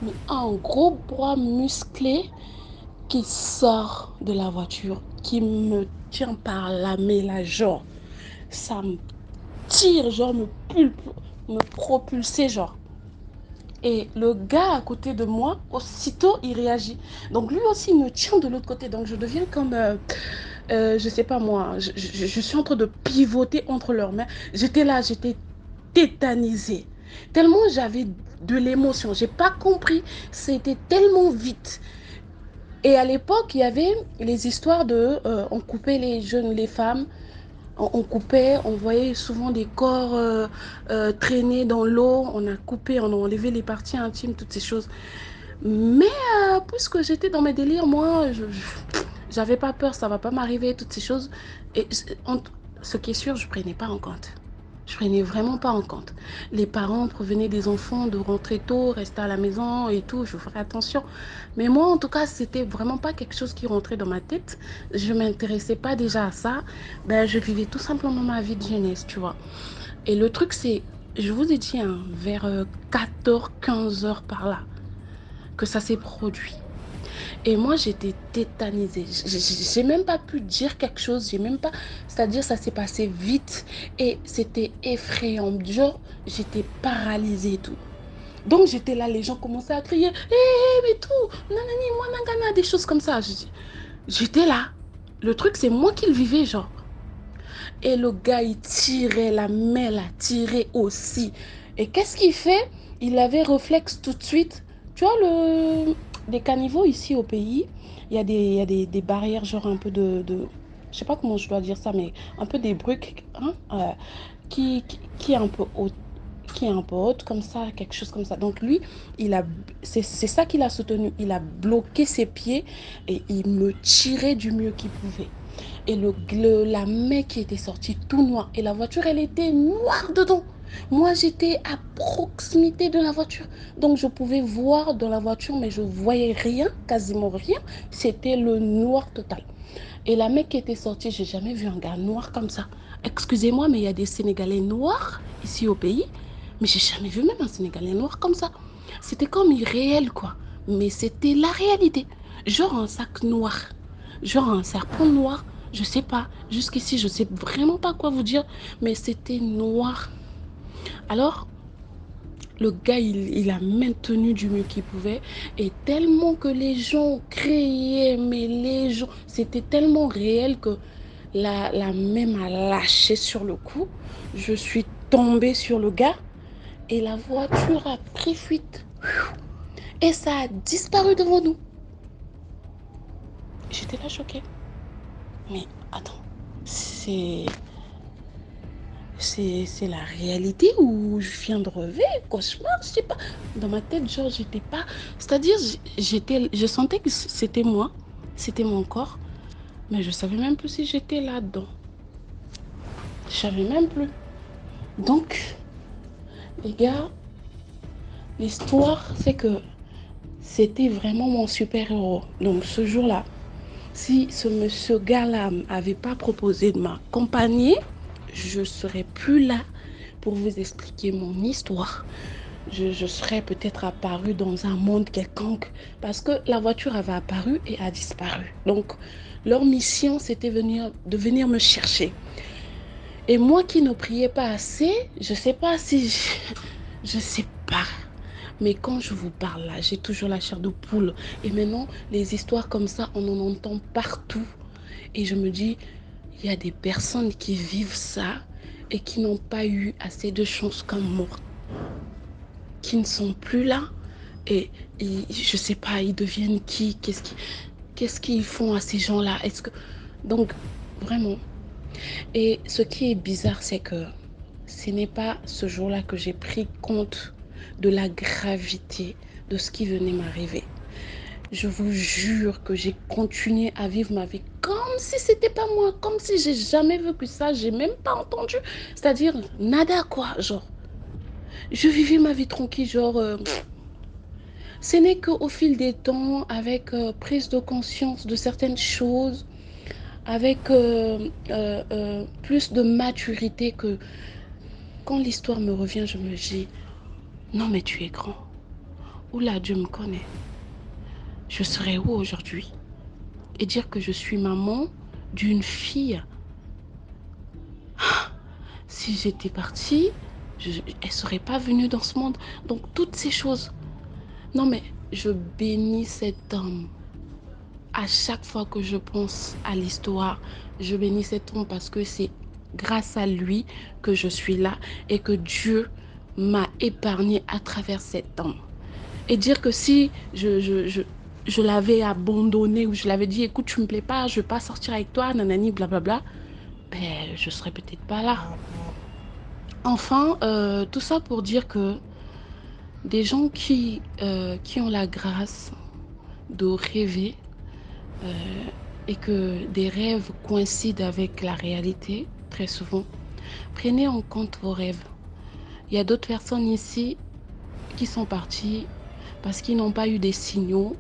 Mais un gros bras musclé qui sort de la voiture, qui me tient par la main, là, genre. Ça me tire, genre me propulser, genre. Et le gars à côté de moi, aussitôt, il réagit. Donc lui aussi, il me tient de l'autre côté. Donc je deviens comme, je sais pas moi, je suis en train de pivoter entre leurs mains. J'étais là, j'étais tétanisée. Tellement j'avais de l'émotion. J'ai pas compris. C'était tellement vite. Et à l'époque, il y avait les histoires de, on coupait les jeunes, les femmes. On coupait, on voyait souvent des corps traîner dans l'eau, on a coupé, on a enlevé les parties intimes, toutes ces choses. Mais puisque j'étais dans mes délires, moi, j'avais pas peur, ça va pas m'arriver, toutes ces choses. Et ce qui est sûr, je prenais pas en compte. Je prenais vraiment pas en compte. Les parents prévenaient des enfants de rentrer tôt, rester à la maison et tout, je ferais attention. Mais moi, en tout cas, c'était vraiment pas quelque chose qui rentrait dans ma tête. Je m'intéressais pas déjà à ça. Je vivais tout simplement ma vie de jeunesse, tu vois. Et le truc, c'est, je vous ai dit, hein, vers 14, 15 heures par là, que ça s'est produit. Et moi, j'étais tétanisée. J'ai même pas pu dire quelque chose. J'ai même pas... C'est-à-dire, ça s'est passé vite. Et c'était effrayant. Genre, j'étais paralysée et tout. Donc, j'étais là. Les gens commençaient à crier. Mais tout. Nanani, moi, nangana. Des choses comme ça. J'étais là. Le truc, c'est moi qui le vivais, genre. Et le gars, il tirait. La main, la tirait aussi. Et qu'est-ce qu'il fait? Il avait réflexe tout de suite. Tu vois, des caniveaux ici au pays, il y a des barrières, genre un peu je sais pas comment je dois dire ça, mais un peu des briques, hein, qui est un peu haute, comme ça, quelque chose comme ça. Donc lui, c'est ça qu'il a soutenu. Il a bloqué ses pieds et il me tirait du mieux qu'il pouvait. Et la main qui était sortie tout noir. Et la voiture, elle était noire dedans. Moi, j'étais à proximité de la voiture. Donc, je pouvais voir dans la voiture, mais je voyais rien, quasiment rien. C'était le noir total. Et la mec qui était sortie, j'ai jamais vu un gars noir comme ça. Excusez-moi, mais il y a des Sénégalais noirs ici au pays. Mais j'ai jamais vu même un Sénégalais noir comme ça. C'était comme irréel, quoi. Mais c'était la réalité. Genre un sac noir. Genre un serpent noir. Je sais pas. Jusqu'ici, je sais vraiment pas quoi vous dire. Mais c'était noir. Alors, le gars, il a maintenu du mieux qu'il pouvait. Et tellement que les gens criaient, mais les gens... C'était tellement réel que la main m'a lâché sur le coup. Je suis tombée sur le gars et la voiture a pris fuite. Et ça a disparu devant nous. J'étais là choquée. Mais attends, c'est la réalité ou je viens de rêver, cauchemar, je sais pas. Dans ma tête, genre, j'étais pas... C'est-à-dire, je sentais que c'était moi, c'était mon corps, mais je savais même plus si j'étais là-dedans. Je savais même plus. Donc, les gars, l'histoire, c'est que c'était vraiment mon super-héros. Donc, ce jour-là, si ce gars-là m'avait pas proposé de m'accompagner, je ne serais plus là pour vous expliquer mon histoire. Je serais peut-être apparue dans un monde quelconque parce que la voiture avait apparu et a disparu. Donc, leur mission, c'était de venir me chercher. Et moi qui ne priais pas assez, je sais pas si... Je sais pas. Mais quand je vous parle là, j'ai toujours la chair de poule. Et maintenant, les histoires comme ça, on en entend partout. Et je me dis, il y a des personnes qui vivent ça et qui n'ont pas eu assez de chance comme moi, qui ne sont plus là. Et je sais pas, ils deviennent qui? Qu'est-ce qu'ils font à ces gens-là? Donc, vraiment. Et ce qui est bizarre, c'est que ce n'est pas ce jour-là que j'ai pris compte de la gravité de ce qui venait m'arriver. Je vous jure que j'ai continué à vivre ma vie comme si c'était pas moi, comme si j'ai jamais vécu ça, j'ai même pas entendu. C'est-à-dire, nada quoi, genre. Je vivais ma vie tranquille, genre... Ce n'est qu'au fil des temps, avec prise de conscience de certaines choses, avec plus de maturité que quand l'histoire me revient, je me dis, non mais tu es grand. Oula, Dieu me connaît. Je serais où aujourd'hui? Et dire que je suis maman d'une fille. Si j'étais partie, elle ne serait pas venue dans ce monde. Donc toutes ces choses. Non mais je bénis cet homme. À chaque fois que je pense à l'histoire, je bénis cet homme parce que c'est grâce à lui que je suis là et que Dieu m'a épargné à travers cet homme. Et dire que si je l'avais abandonné ou je l'avais dit, écoute, tu me plais pas, je ne veux pas sortir avec toi, nanani, blablabla, ben, je serais peut-être pas là. Enfin, tout ça pour dire que des gens qui ont la grâce de rêver et que des rêves coïncident avec la réalité, très souvent, prenez en compte vos rêves. Il y a d'autres personnes ici qui sont parties parce qu'ils n'ont pas eu des signaux,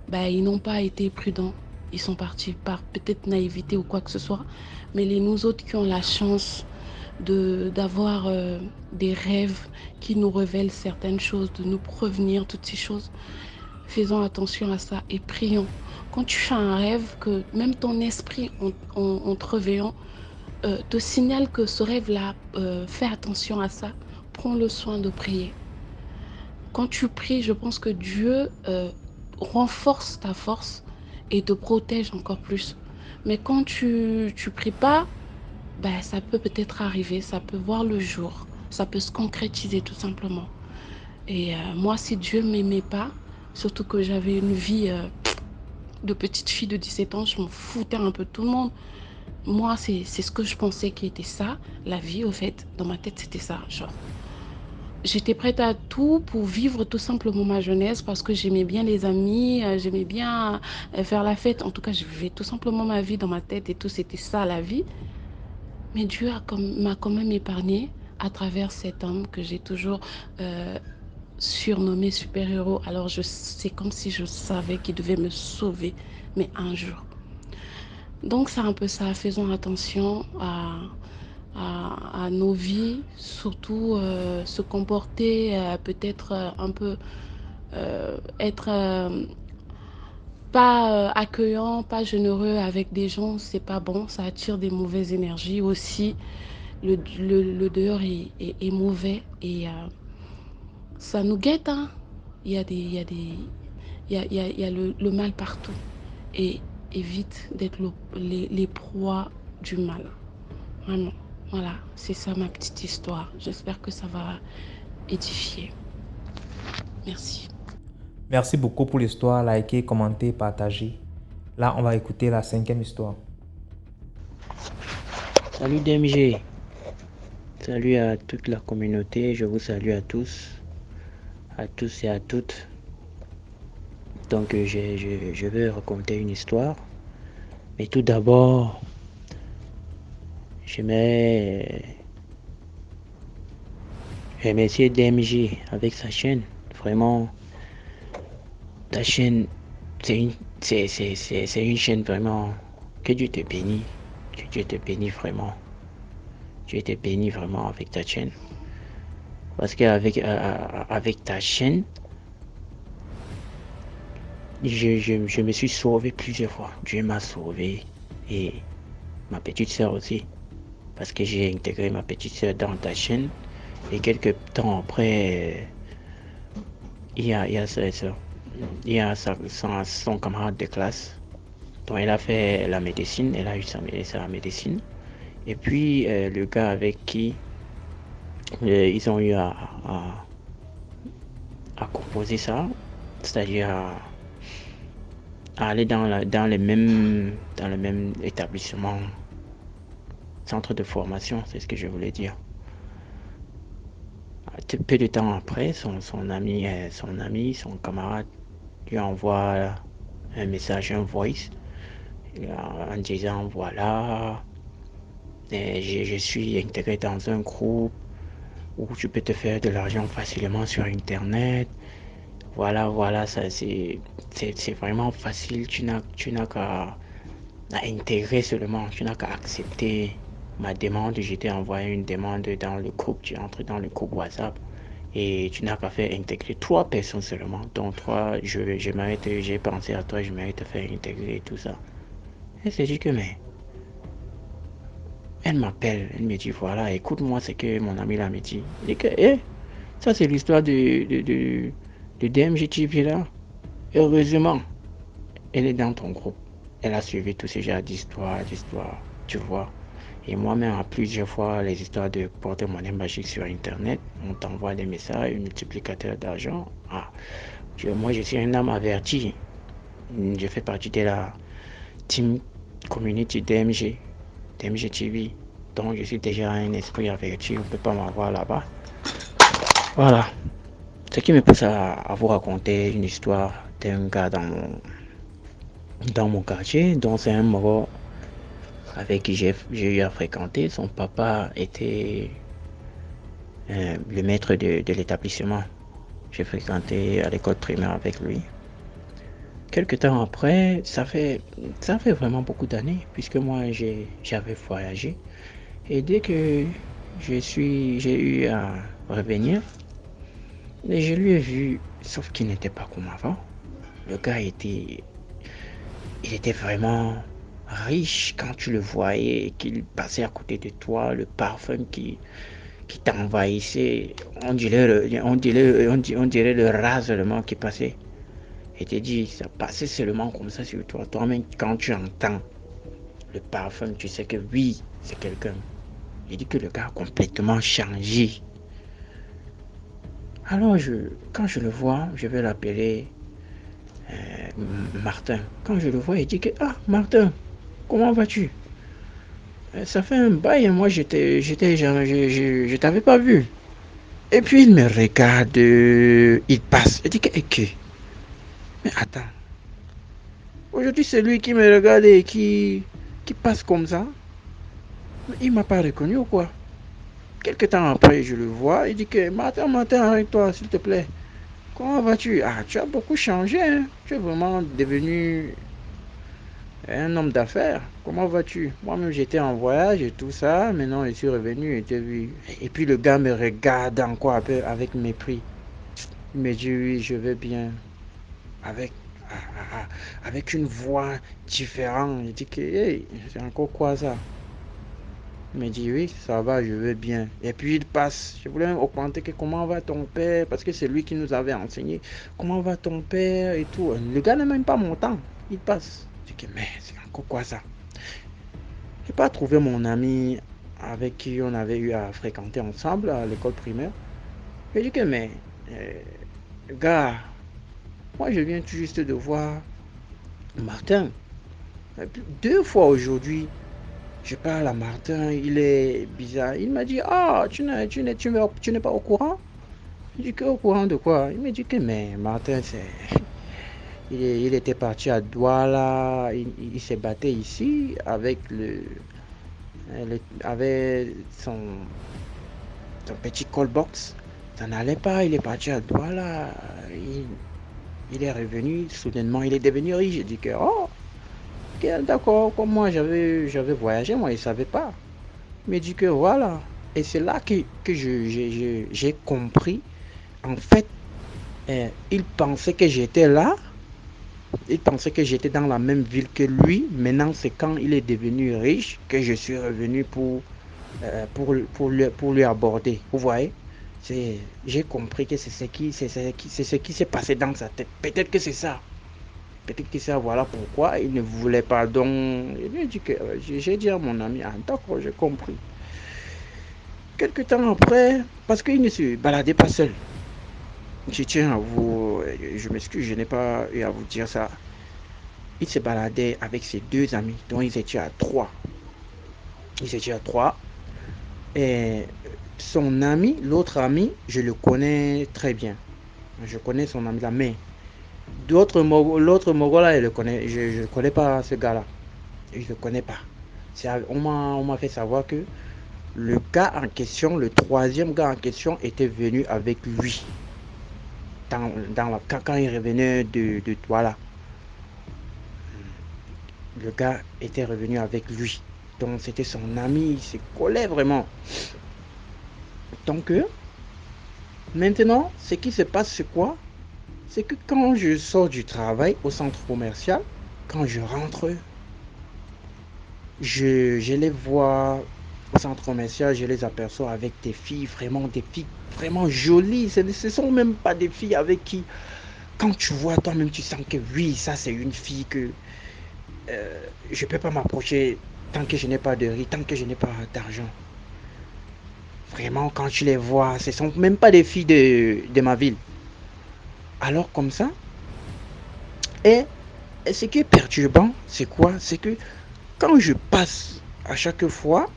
ben, ils n'ont pas été prudents. Ils sont partis par peut-être naïveté ou quoi que ce soit. Mais nous autres qui ont la chance d'avoir des rêves qui nous révèlent certaines choses, de nous prévenir, toutes ces choses, faisons attention à ça et prions. Quand tu fais un rêve, que même ton esprit, en te réveillant, te signale que ce rêve-là, fais attention à ça, prends le soin de prier. Quand tu pries, je pense que Dieu renforce ta force et te protège encore plus. Mais quand tu pries pas, ben, ça peut peut-être arriver, ça peut voir le jour, ça peut se concrétiser tout simplement. Et moi, si Dieu ne m'aimait pas, surtout que j'avais une vie de petite fille de 17 ans, je m'en foutais un peu de tout le monde. Moi, c'est ce que je pensais qui était ça, la vie, au fait. Dans ma tête, c'était ça, genre. J'étais prête à tout pour vivre tout simplement ma jeunesse parce que j'aimais bien les amis, j'aimais bien faire la fête. En tout cas, je vivais tout simplement ma vie dans ma tête et tout, c'était ça la vie. Mais Dieu m'a quand même épargnée à travers cet homme que j'ai toujours surnommé super-héros. Alors c'est comme si je savais qu'il devait me sauver, mais un jour. Donc c'est un peu ça, faisons attention à nos vies, surtout se comporter peut-être un peu, être pas accueillant, pas généreux avec des gens, c'est pas bon, ça attire des mauvaises énergies aussi. Le dehors est mauvais et ça nous guette, hein. Il y a le mal partout et évite d'être les proies du mal. Vraiment. Voilà, c'est ça ma petite histoire. J'espère que ça va édifier. Merci. Merci beaucoup pour l'histoire. Likez, commentez, partagez. Là, on va écouter la 5e histoire. Salut DMG. Salut à toute la communauté. Je vous salue à tous et à toutes. Donc, je vais raconter une histoire. Mais tout d'abord, J'aimerais remercier DMG avec sa chaîne. Vraiment, ta chaîne, c'est une chaîne vraiment que Dieu te bénit. Que Dieu te bénit vraiment. Dieu te bénit vraiment avec ta chaîne. Parce qu'avec avec ta chaîne, je me suis sauvé plusieurs fois. Dieu m'a sauvé. Et ma petite sœur aussi. Parce que j'ai intégré ma petite sœur dans ta chaîne. Et quelques temps après, il y a son camarade de classe. Donc elle a fait la médecine, elle a eu sa médecine. Et puis le gars avec qui ils ont eu à composer ça, c'est-à-dire à aller dans le même établissement, centre de formation, c'est ce que je voulais dire. Peu de temps après, son camarade lui envoie un message, un voice, en disant voilà, je suis intégré dans un groupe où tu peux te faire de l'argent facilement sur internet. Voilà, ça c'est vraiment facile. Tu n'as qu'à intégrer seulement, tu n'as qu'à accepter ma demande. Je t'ai envoyé une demande dans le groupe, tu entres dans le groupe WhatsApp et tu n'as qu'à faire intégrer 3 personnes seulement. Donc 3, j'ai pensé à toi, je mérite te faire intégrer et tout ça. Elle s'est dit que mais elle m'appelle, elle me dit voilà, écoute-moi ce que mon ami là me dit. Elle dit que ça c'est l'histoire de DMG TV là. Heureusement, elle est dans ton groupe. Elle a suivi tout ce genre d'histoire, tu vois. Et moi-même, à plusieurs fois, les histoires de porte-monnaie magique sur Internet, on t'envoie des messages, un multiplicateur d'argent. Moi, je suis un homme averti. Je fais partie de la team community DMG TV. Donc, je suis déjà un esprit averti. On ne peut pas m'avoir là-bas. Voilà. Ce qui me pousse à vous raconter une histoire d'un gars dans mon quartier, dont c'est un Moro avec qui j'ai eu à fréquenter. Son papa était le maître de l'établissement. J'ai fréquenté à l'école primaire avec lui. Quelques temps après, ça fait vraiment beaucoup d'années, puisque moi j'avais voyagé. Et dès que j'ai eu à revenir, et je lui ai vu, sauf qu'il n'était pas comme avant. Le gars il était vraiment riche quand tu le voyais et qu'il passait à côté de toi, le parfum qui t'envahissait, on dirait le rasolement qui passait. Et te dit, ça passait seulement comme ça sur toi. Toi-même, quand tu entends le parfum, tu sais que oui, c'est quelqu'un. Il dit que le gars a complètement changé. Alors, quand je le vois, je vais l'appeler Martin. Quand je le vois, il dit que Martin, comment vas-tu? Ça fait un bail, moi je t'avais pas vu. Et puis il me regarde, il passe. Il dit que mais attends. Aujourd'hui c'est lui qui me regarde et qui passe comme ça. Il m'a pas reconnu ou quoi? Quelque temps après, je le vois, il dit que Martin, arrête-toi s'il te plaît. Comment vas-tu? Tu as beaucoup changé, hein? Tu es vraiment devenu un homme d'affaires. Comment vas-tu? Moi-même, j'étais en voyage et tout ça. Maintenant, je suis revenu et t'ai vu. Et puis, le gars me regarde encore un peu avec mépris. Il me dit, oui, je vais bien. Avec une voix différente. Il dit que, hey, c'est encore quoi ça? Il me dit, oui, ça va, je vais bien. Et puis, il passe. Je voulais même augmenter que comment va ton père? Parce que c'est lui qui nous avait enseigné. Comment va ton père et tout. Le gars n'a même pas mon temps. Il passe. Je dis, mais c'est encore quoi ça? J'ai pas trouvé mon ami avec qui on avait eu à fréquenter ensemble à l'école primaire. Je dis que, mais, gars, moi je viens tout juste de voir Martin. 2 fois aujourd'hui, je parle à Martin, il est bizarre. Il m'a dit, tu n'es pas au courant? Je dis que au courant de quoi? Il me dit que, mais Martin, il était parti à Douala, il s'est battu ici avec Elle avait son petit call box. Ça n'allait pas, il est parti à Douala. Il est revenu, soudainement, il est devenu riche. J'ai dit que, oh, ok, d'accord, comme moi j'avais voyagé, moi je ne savais pas. Il me dit que voilà. Et c'est là que j'ai compris. En fait, il pensait que j'étais là. Il pensait que j'étais dans la même ville que lui. Maintenant, c'est quand il est devenu riche que je suis revenu pour lui aborder. Vous voyez? J'ai compris que c'est ce qui s'est passé dans sa tête. Peut-être que c'est ça. Peut-être que c'est ça, voilà pourquoi il ne voulait pas. Donc, j'ai dit à mon ami, ah d'accord, j'ai compris. Quelque temps après, parce qu'il ne se baladait pas seul. Je tiens à vous, je m'excuse, je n'ai pas eu à vous dire ça. Il se baladait avec ses 2 amis, dont ils étaient à 3. Ils étaient à 3. Et son ami, l'autre ami, je le connais très bien. Je connais son ami là, mais l'autre Mogo là, je ne connais pas ce gars là. Je ne le connais pas. On m'a fait savoir que le gars en question, le 3e gars en question, était venu avec lui. Quand il revenait de Douala. Le gars était revenu avec lui. Donc c'était son ami, il se collait vraiment. Donc maintenant, ce qui se passe, c'est quoi? C'est que quand je sors du travail au centre commercial, quand je rentre, je les vois au centre commercial, je les aperçois avec des filles vraiment jolies. Ce ne sont même pas des filles avec qui, quand tu vois toi-même, tu sens que oui, ça c'est une fille que je ne peux pas m'approcher tant que je n'ai pas de riz, tant que je n'ai pas d'argent. Vraiment, quand tu les vois, ce ne sont même pas des filles de ma ville. Alors comme ça, et ce qui est perturbant, c'est quoi? C'est que quand je passe à chaque fois,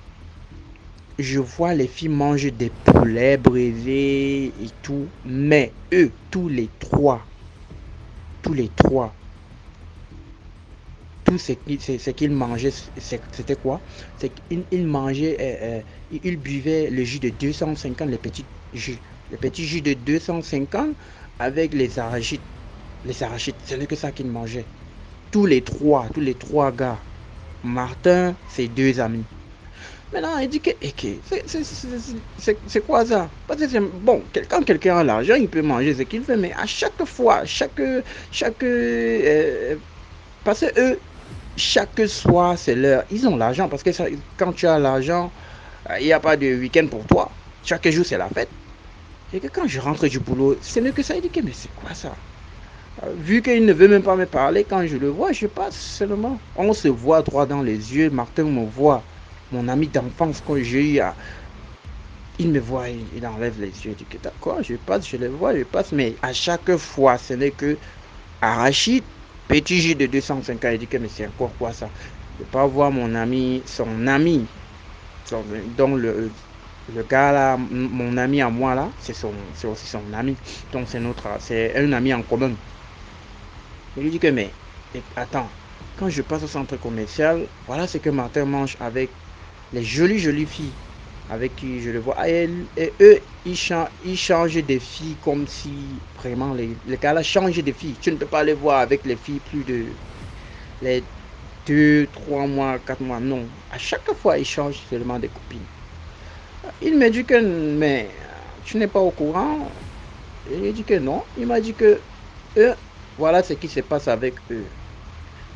je vois les filles manger des poulets brisés et tout, mais eux, tous les trois, tout ce qu'ils mangeaient, c'était quoi? C'est qu'ils mangeaient, ils buvaient le jus de 250, le petit jus de 250 avec les arachides. Les arachides, ce n'est que ça qu'ils mangeaient. Tous les trois gars. Martin, ses 2 amis. Maintenant, il dit que c'est quoi ça? Parce que bon, quand quelqu'un a l'argent, il peut manger ce qu'il veut, mais à chaque fois, parce que eux, chaque soir, c'est leur. Ils ont l'argent, parce que ça, quand tu as l'argent, il n'y a pas de week-end pour toi. Chaque jour, c'est la fête. Et que quand je rentre du boulot, ce n'est que ça. Il dit que, mais c'est quoi ça? Vu qu'il ne veut même pas me parler, quand je le vois, je passe seulement. On se voit droit dans les yeux. Martin me voit. Mon ami d'enfance, quand j'ai eu il me voit, il enlève les yeux. Il dit que d'accord, je passe, je le vois, je passe. Mais à chaque fois, ce n'est que arachide, petit jus de 250. Il dit que, mais c'est encore quoi ça? Je ne peux pas voir mon ami, son ami. Donc le gars là, mon ami à moi là, c'est aussi son ami. Donc c'est un ami en commun. Il lui dit que, mais attends, quand je passe au centre commercial, voilà ce que Martin mange avec les jolies filles avec qui je le vois. Et eux, ils changent des filles comme si vraiment les gars là changent des filles. Tu ne peux pas les voir avec les filles plus de les 2, 3 mois, 4 mois. Non. À chaque fois, ils changent seulement des copines. Il me dit que, mais tu n'es pas au courant. Il dit que non. Il m'a dit que eux, voilà ce qui se passe avec eux.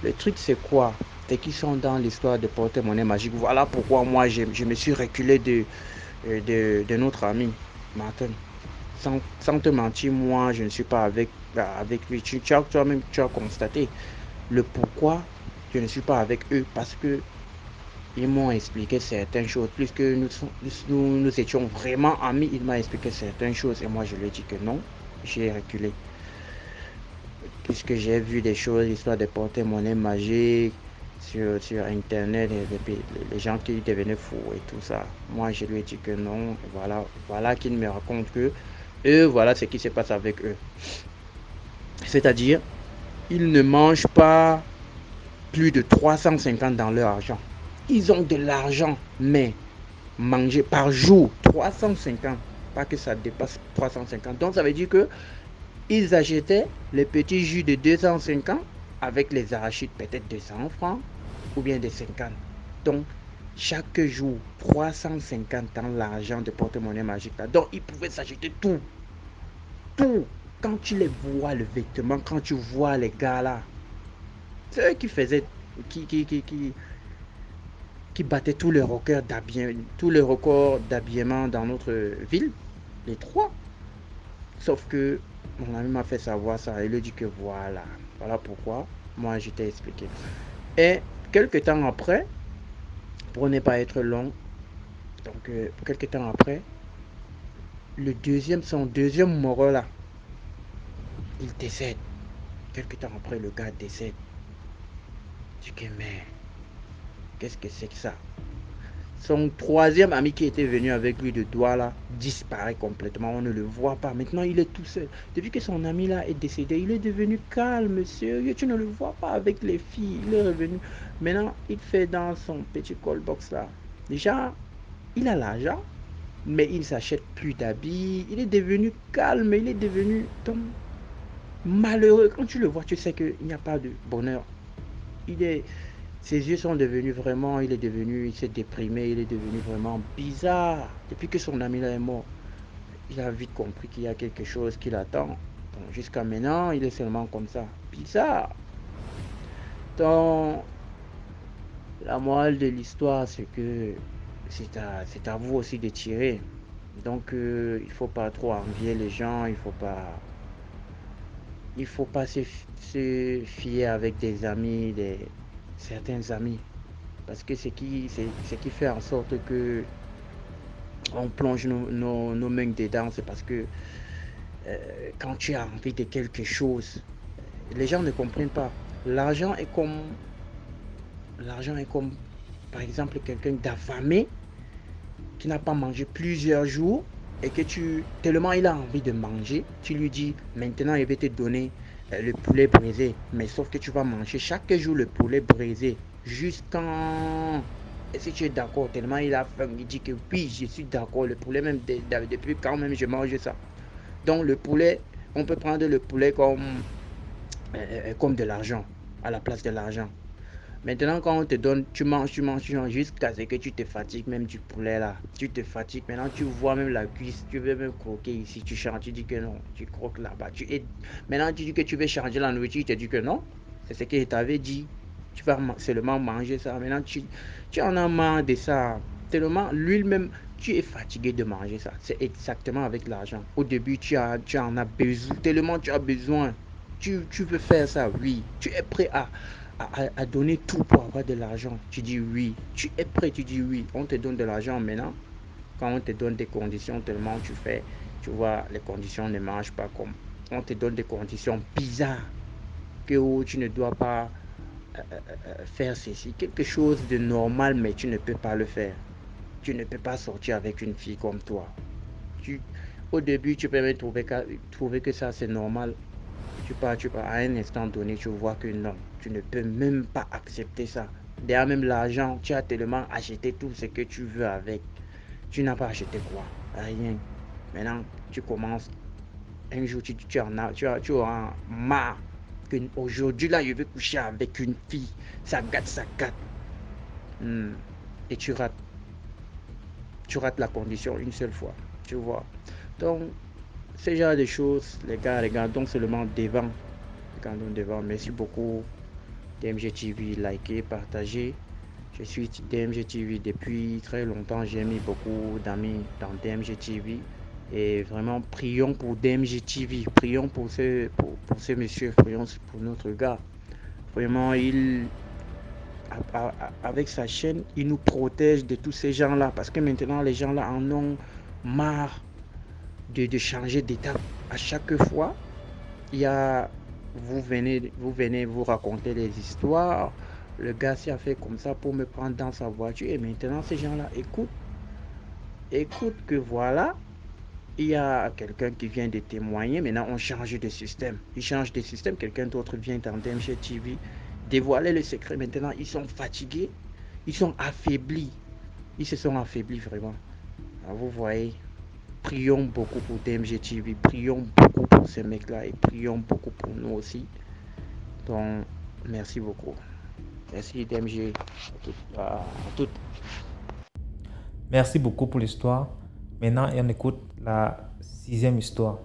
Le truc, c'est quoi? C'est qu'ils sont dans l'histoire de porte-monnaie magique. Voilà pourquoi moi, je me suis reculé de notre ami Martin. Sans te mentir, moi, je ne suis pas avec lui. Toi-même, tu as constaté le pourquoi je ne suis pas avec eux. Parce que ils m'ont expliqué certaines choses. Puisque nous étions vraiment amis, il m'a expliqué certaines choses. Et moi, je lui ai dit que non, j'ai reculé. Puisque j'ai vu des choses, l'histoire de porte-monnaie magique sur Internet, les gens qui devenaient fous et tout ça. Moi, je lui ai dit que non. Voilà qu'il me raconte que eux, voilà ce qui se passe avec eux. C'est-à-dire, ils ne mangent pas plus de 350 dans leur argent. ils ont de l'argent, mais manger par jour 350, pas que ça dépasse 350. Donc ça veut dire que ils achetaient les petits jus de 250 avec les arachides peut-être de 100 francs ou bien de 50. Donc chaque jour 350 dans l'argent de porte-monnaie magique là. Donc ils pouvaient s'acheter tout. Quand tu les vois, le vêtement, quand tu vois les gars là, c'est eux qui faisaient, qui battaient tous les records d'habillement dans notre ville, les trois. Sauf que mon ami m'a fait savoir ça. Il a dit que voilà pourquoi moi je t'ai expliqué. Et quelques temps après, pour ne pas être long, donc quelques temps après, son deuxième mourant là, il décède. Quelques temps après, le gars décède. Je dis que mais qu'est-ce que c'est que ça? Son troisième ami qui était venu avec lui de Douala disparaît complètement. On ne le voit pas. Maintenant, il est tout seul. Depuis que son ami là est décédé, il est devenu calme, sérieux. Tu ne le vois pas avec les filles. Il est revenu. Maintenant, il fait dans son petit call box là. Déjà, il a l'argent, mais il ne s'achète plus d'habits. Il est devenu calme. Il est devenu malheureux. Quand tu le vois, tu sais qu'il n'y a pas de bonheur. Ses yeux sont devenus vraiment, il s'est déprimé, il est devenu vraiment bizarre. Depuis que son ami là est mort, il a vite compris qu'il y a quelque chose qui l'attend. Donc, jusqu'à maintenant, il est seulement comme ça, bizarre. Donc, la morale de l'histoire, c'est que c'est à vous aussi de tirer. Donc, il ne faut pas trop envier les gens, il faut pas se fier avec des amis, certains amis, parce que ce qui fait en sorte que on plonge nos mains dedans, c'est parce que quand tu as envie de quelque chose, les gens ne comprennent pas. L'argent est comme par exemple quelqu'un d'affamé qui n'a pas mangé plusieurs jours et que tellement il a envie de manger, tu lui dis maintenant il va te donner le poulet braisé, mais sauf que tu vas manger chaque jour le poulet braisé jusqu'en... Et si tu es d'accord, tellement il a faim, il dit que oui, je suis d'accord, le poulet même depuis quand même je mange ça. Donc le poulet, on peut prendre le poulet comme de l'argent, à la place de l'argent. Maintenant, quand on te donne, tu manges jusqu'à ce que tu te fatigues même du poulet là. Tu te fatigues. Maintenant, tu vois même la cuisse. Tu veux même croquer ici. Tu changes. Tu dis que non. Tu croques là-bas. Maintenant, tu dis que tu veux changer la nourriture. Tu te dis que non. C'est ce que je t'avais dit. Tu vas seulement manger ça. Maintenant, tu en as marre de ça. Tellement, lui-même, tu es fatigué de manger ça. C'est exactement avec l'argent. Au début, tu en as besoin. Tellement tu as besoin. Tu veux faire ça, oui. Tu es prêt à donner tout pour avoir de l'argent. Tu dis oui. Tu es prêt, tu dis oui. On te donne de l'argent maintenant. Quand on te donne des conditions, tellement tu vois, les conditions ne marchent pas comme. On te donne des conditions bizarres que tu ne dois pas faire ceci. Quelque chose de normal, mais tu ne peux pas le faire. Tu ne peux pas sortir avec une fille comme toi. Au début, tu peux même trouver que ça c'est normal. Tu pars, à un instant donné, tu vois que non, tu ne peux même pas accepter ça. Derrière même l'argent, tu as tellement acheté tout ce que tu veux avec. Tu n'as pas acheté quoi? Rien. Maintenant, tu commences. Un jour, tu auras marre. Aujourd'hui, là, je vais coucher avec une fille. Ça gâte. Et tu rates la condition une seule fois. Tu vois. Donc, ce genre de choses, les gars, donc seulement devant. Merci beaucoup. DMG TV, likez, partagez. Je suis DMG TV depuis très longtemps. J'ai mis beaucoup d'amis dans DMG TV. Et vraiment, prions pour DMG TV. Prions pour ce monsieur. Prions pour notre gars. Vraiment, avec sa chaîne, il nous protège de tous ces gens-là. Parce que maintenant, les gens-là en ont marre de changer d'étape. À chaque fois, vous venez vous raconter des histoires. Le gars s'y a fait comme ça pour me prendre dans sa voiture. Et maintenant, ces gens-là écoute que voilà, il y a quelqu'un qui vient de témoigner. Maintenant, on change de système. Il change de système. Quelqu'un d'autre vient dans DMG TV dévoiler le secret. Maintenant, ils sont fatigués. ils sont affaiblis. Ils se sont affaiblis vraiment. Alors, vous voyez, prions beaucoup pour DMG TV, prions beaucoup pour ces mecs-là et prions beaucoup pour nous aussi. Donc, merci beaucoup. Merci DMG à toutes. Merci beaucoup pour l'histoire. Maintenant, on écoute la 6e histoire.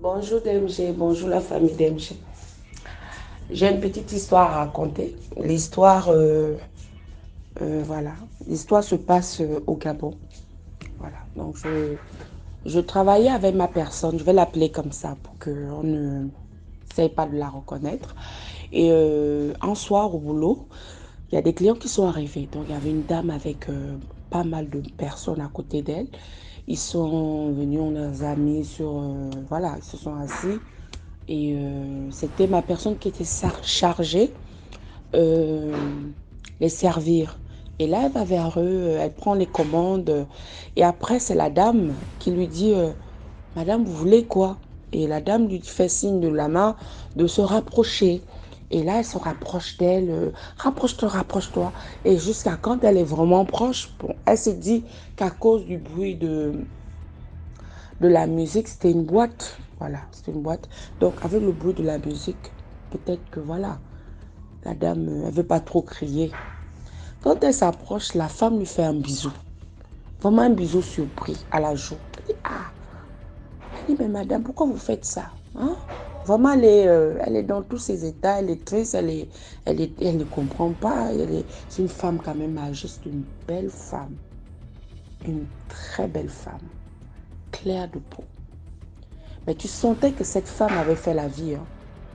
Bonjour DMG, bonjour la famille DMG. J'ai une petite histoire à raconter. L'histoire, voilà, l'histoire se passe au Gabon. Voilà, donc je travaillais avec ma personne, je vais l'appeler comme ça pour qu'on ne essaye pas de la reconnaître. Et un soir au boulot, il y a des clients qui sont arrivés. Donc il y avait une dame avec pas mal de personnes à côté d'elle. Ils sont venus, on les a mis sur, voilà, ils se sont assis. Et c'était ma personne qui était chargée les servir. Et là, elle va vers eux, elle prend les commandes. Et après, c'est la dame qui lui dit Madame, vous voulez quoi? Et la dame lui fait signe de la main de se rapprocher. Et là, elle se rapproche d'elle. Rapproche-toi, rapproche-toi. Et jusqu'à quand elle est vraiment proche, bon, elle se dit qu'à cause du bruit de la musique, c'était une boîte. Voilà, c'était une boîte. Donc, avec le bruit de la musique, peut-être que voilà, la dame, elle ne veut pas trop crier. Quand elle s'approche, la femme lui fait un bisou. Vraiment un bisou surpris à la joue. Elle dit, ah, elle dit, mais madame, pourquoi vous faites ça? Hein? Vraiment, elle est dans tous ses états, elle est triste, elle ne comprend pas. C'est une femme quand même âgée, c'est une belle femme. Une très belle femme. Claire de peau. Mais tu sentais que cette femme avait fait la vie. Hein.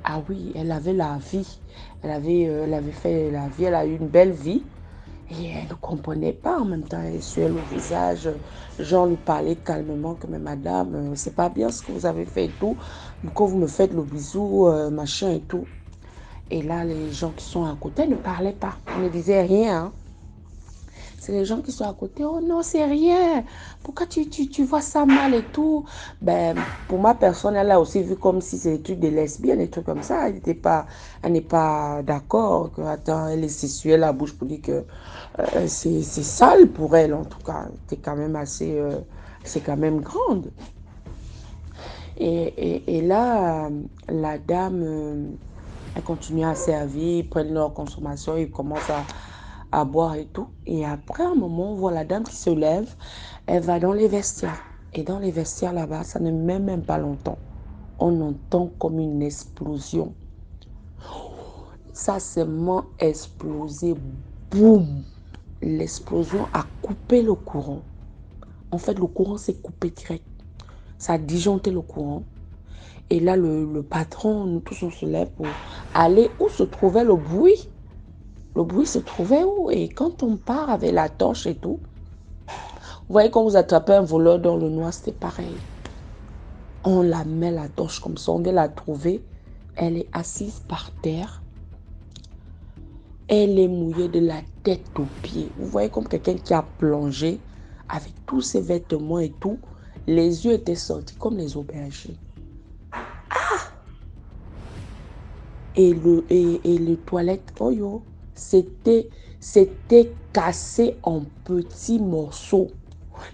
Ah oui, elle avait la vie. Elle avait fait la vie, elle a eu une belle vie. Et elle ne comprenait pas en même temps. Elle suait le visage. Jean lui parlait calmement que mais madame, c'est pas bien ce que vous avez fait et tout. Pourquoi vous me faites le bisou, machin et tout. Et là, les gens qui sont à côté ne parlaient pas. Ils ne disaient rien. Hein. C'est les gens qui sont à côté. Oh non, c'est rien. Pourquoi tu vois ça mal et tout? Ben, pour ma personne, elle a aussi vu comme si c'était des trucs de lesbiennes, des trucs comme ça. Elle n'est pas d'accord. Attends, elle est sexuelle la bouche pour dire que c'est sale pour elle, en tout cas. C'est quand même assez... c'est quand même grande. Et là, la dame, elle continue à servir, ils prennent leur consommation, ils commencent à boire et tout. Et après, un moment, on voit la dame qui se lève, elle va dans les vestiaires. Et dans les vestiaires là-bas, ça ne met même pas longtemps. On entend comme une explosion. Ça s'est explosé. Boum! L'explosion a coupé le courant. En fait, le courant s'est coupé direct. Ça a disjoncté le courant. Et là, le patron, nous tous, on se lève pour aller où se trouvait le bruit. Le bruit se trouvait où? Et quand on part avec la torche et tout, vous voyez quand vous attrapez un voleur dans le noir, c'était pareil. On la met la torche comme ça, on vient la trouver. Elle est assise par terre. Elle est mouillée de la tête aux pieds. Vous voyez comme quelqu'un qui a plongé avec tous ses vêtements et tout. Les yeux étaient sortis comme les aubergines. Ah! Et le toilette, oh yo, c'était cassé en petits morceaux.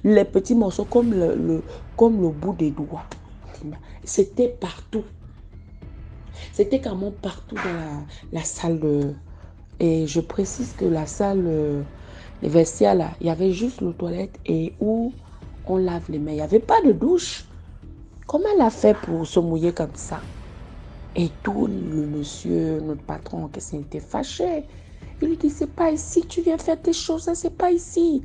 Les petits morceaux comme le bout des doigts. C'était partout. C'était carrément partout dans la salle. Et je précise que la salle, les vestiaires là, il y avait juste le toilette et où on lave les mains. Il n'y avait pas de douche. Comment elle a fait pour se mouiller comme ça? Et tout le monsieur, notre patron, qu'est-ce qu'il était fâché. Il lui dit, c'est pas ici, tu viens faire tes choses, c'est pas ici.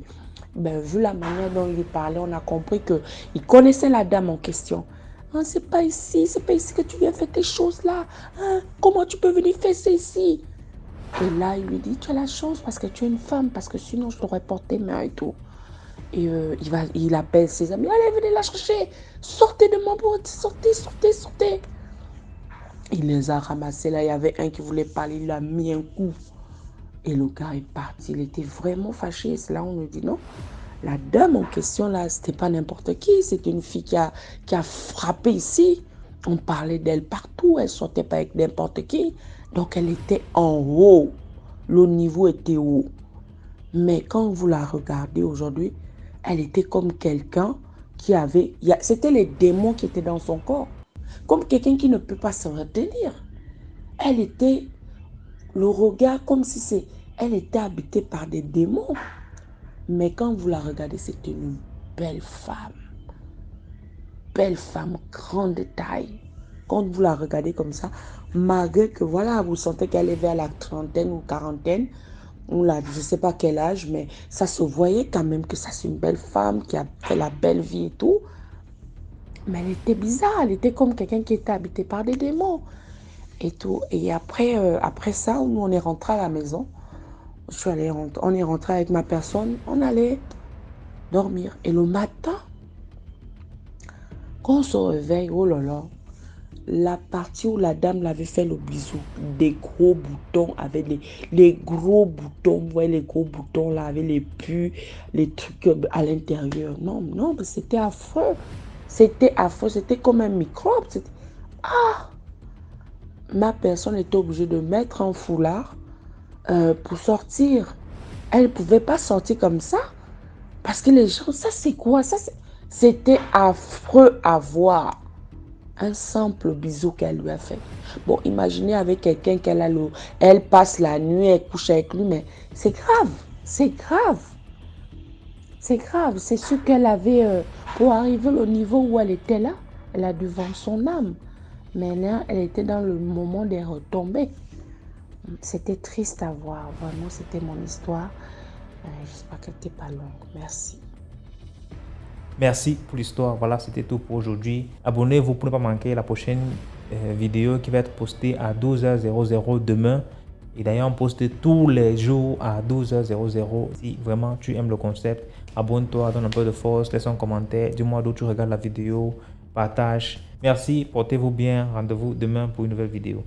Ben, vu la manière dont il lui parlait, on a compris qu'il connaissait la dame en question. Ah, c'est pas ici que tu viens faire tes choses là. Hein? Comment tu peux venir faire ça ici? Et là, il lui dit, tu as la chance parce que tu es une femme, parce que sinon je t'aurais porté main et tout. Et il appelle ses amis, allez, venez la chercher, sortez de mon boîte, sortez. Il les a ramassés là, il y avait un qui voulait parler, il a mis un coup. Et le gars est parti, il était vraiment fâché. C'est là on nous dit non, la dame en question là, c'était pas n'importe qui, c'était une fille qui a frappé ici. On parlait d'elle partout, elle sortait pas avec n'importe qui. Donc elle était en haut, le niveau était haut. Mais quand vous la regardez aujourd'hui, elle était comme quelqu'un qui avait... C'était les démons qui étaient dans son corps. Comme quelqu'un qui ne peut pas se retenir. Elle était... Le regard comme si elle était habitée par des démons. Mais quand vous la regardez, c'était une belle femme. Belle femme, grande taille. Quand vous la regardez comme ça, malgré que voilà, vous sentez qu'elle est vers la trentaine ou quarantaine, ou là, je ne sais pas quel âge, mais ça se voyait quand même que ça c'est une belle femme qui a fait la belle vie et tout. Mais elle était bizarre, elle était comme quelqu'un qui était habité par des démons et tout. Et après ça, nous on est rentré à la maison. On est rentré avec ma personne, on allait dormir. Et le matin, quand on se réveille, oh là là, la partie où la dame l'avait fait le bisou, des gros boutons avec les gros boutons, vous voyez les gros boutons là avec les pus, les trucs à l'intérieur. Non, non, c'était affreux. C'était affreux, c'était comme un microbe. Ah! Ma personne était obligée de mettre un foulard pour sortir. Elle ne pouvait pas sortir comme ça. Parce que les gens, ça c'est quoi? C'était affreux à voir. Un simple bisou qu'elle lui a fait. Bon, imaginez avec quelqu'un elle passe la nuit, elle couche avec lui, mais c'est grave. C'est grave. C'est grave. C'est ce qu'elle avait, pour arriver au niveau où elle était là, elle a dû vendre son âme. Mais là, elle était dans le moment des retombées. C'était triste à voir. Vraiment, c'était mon histoire. J'espère qu'elle n'était pas longue. Merci. Merci pour l'histoire. Voilà, c'était tout pour aujourd'hui. Abonnez-vous pour ne pas manquer la prochaine vidéo qui va être postée à 12h00 demain. Et d'ailleurs, on poste tous les jours à 12h00. Si vraiment tu aimes le concept, abonne-toi, donne un peu de force, laisse un commentaire, dis-moi d'où tu regardes la vidéo, partage. Merci, portez-vous bien. Rendez-vous demain pour une nouvelle vidéo.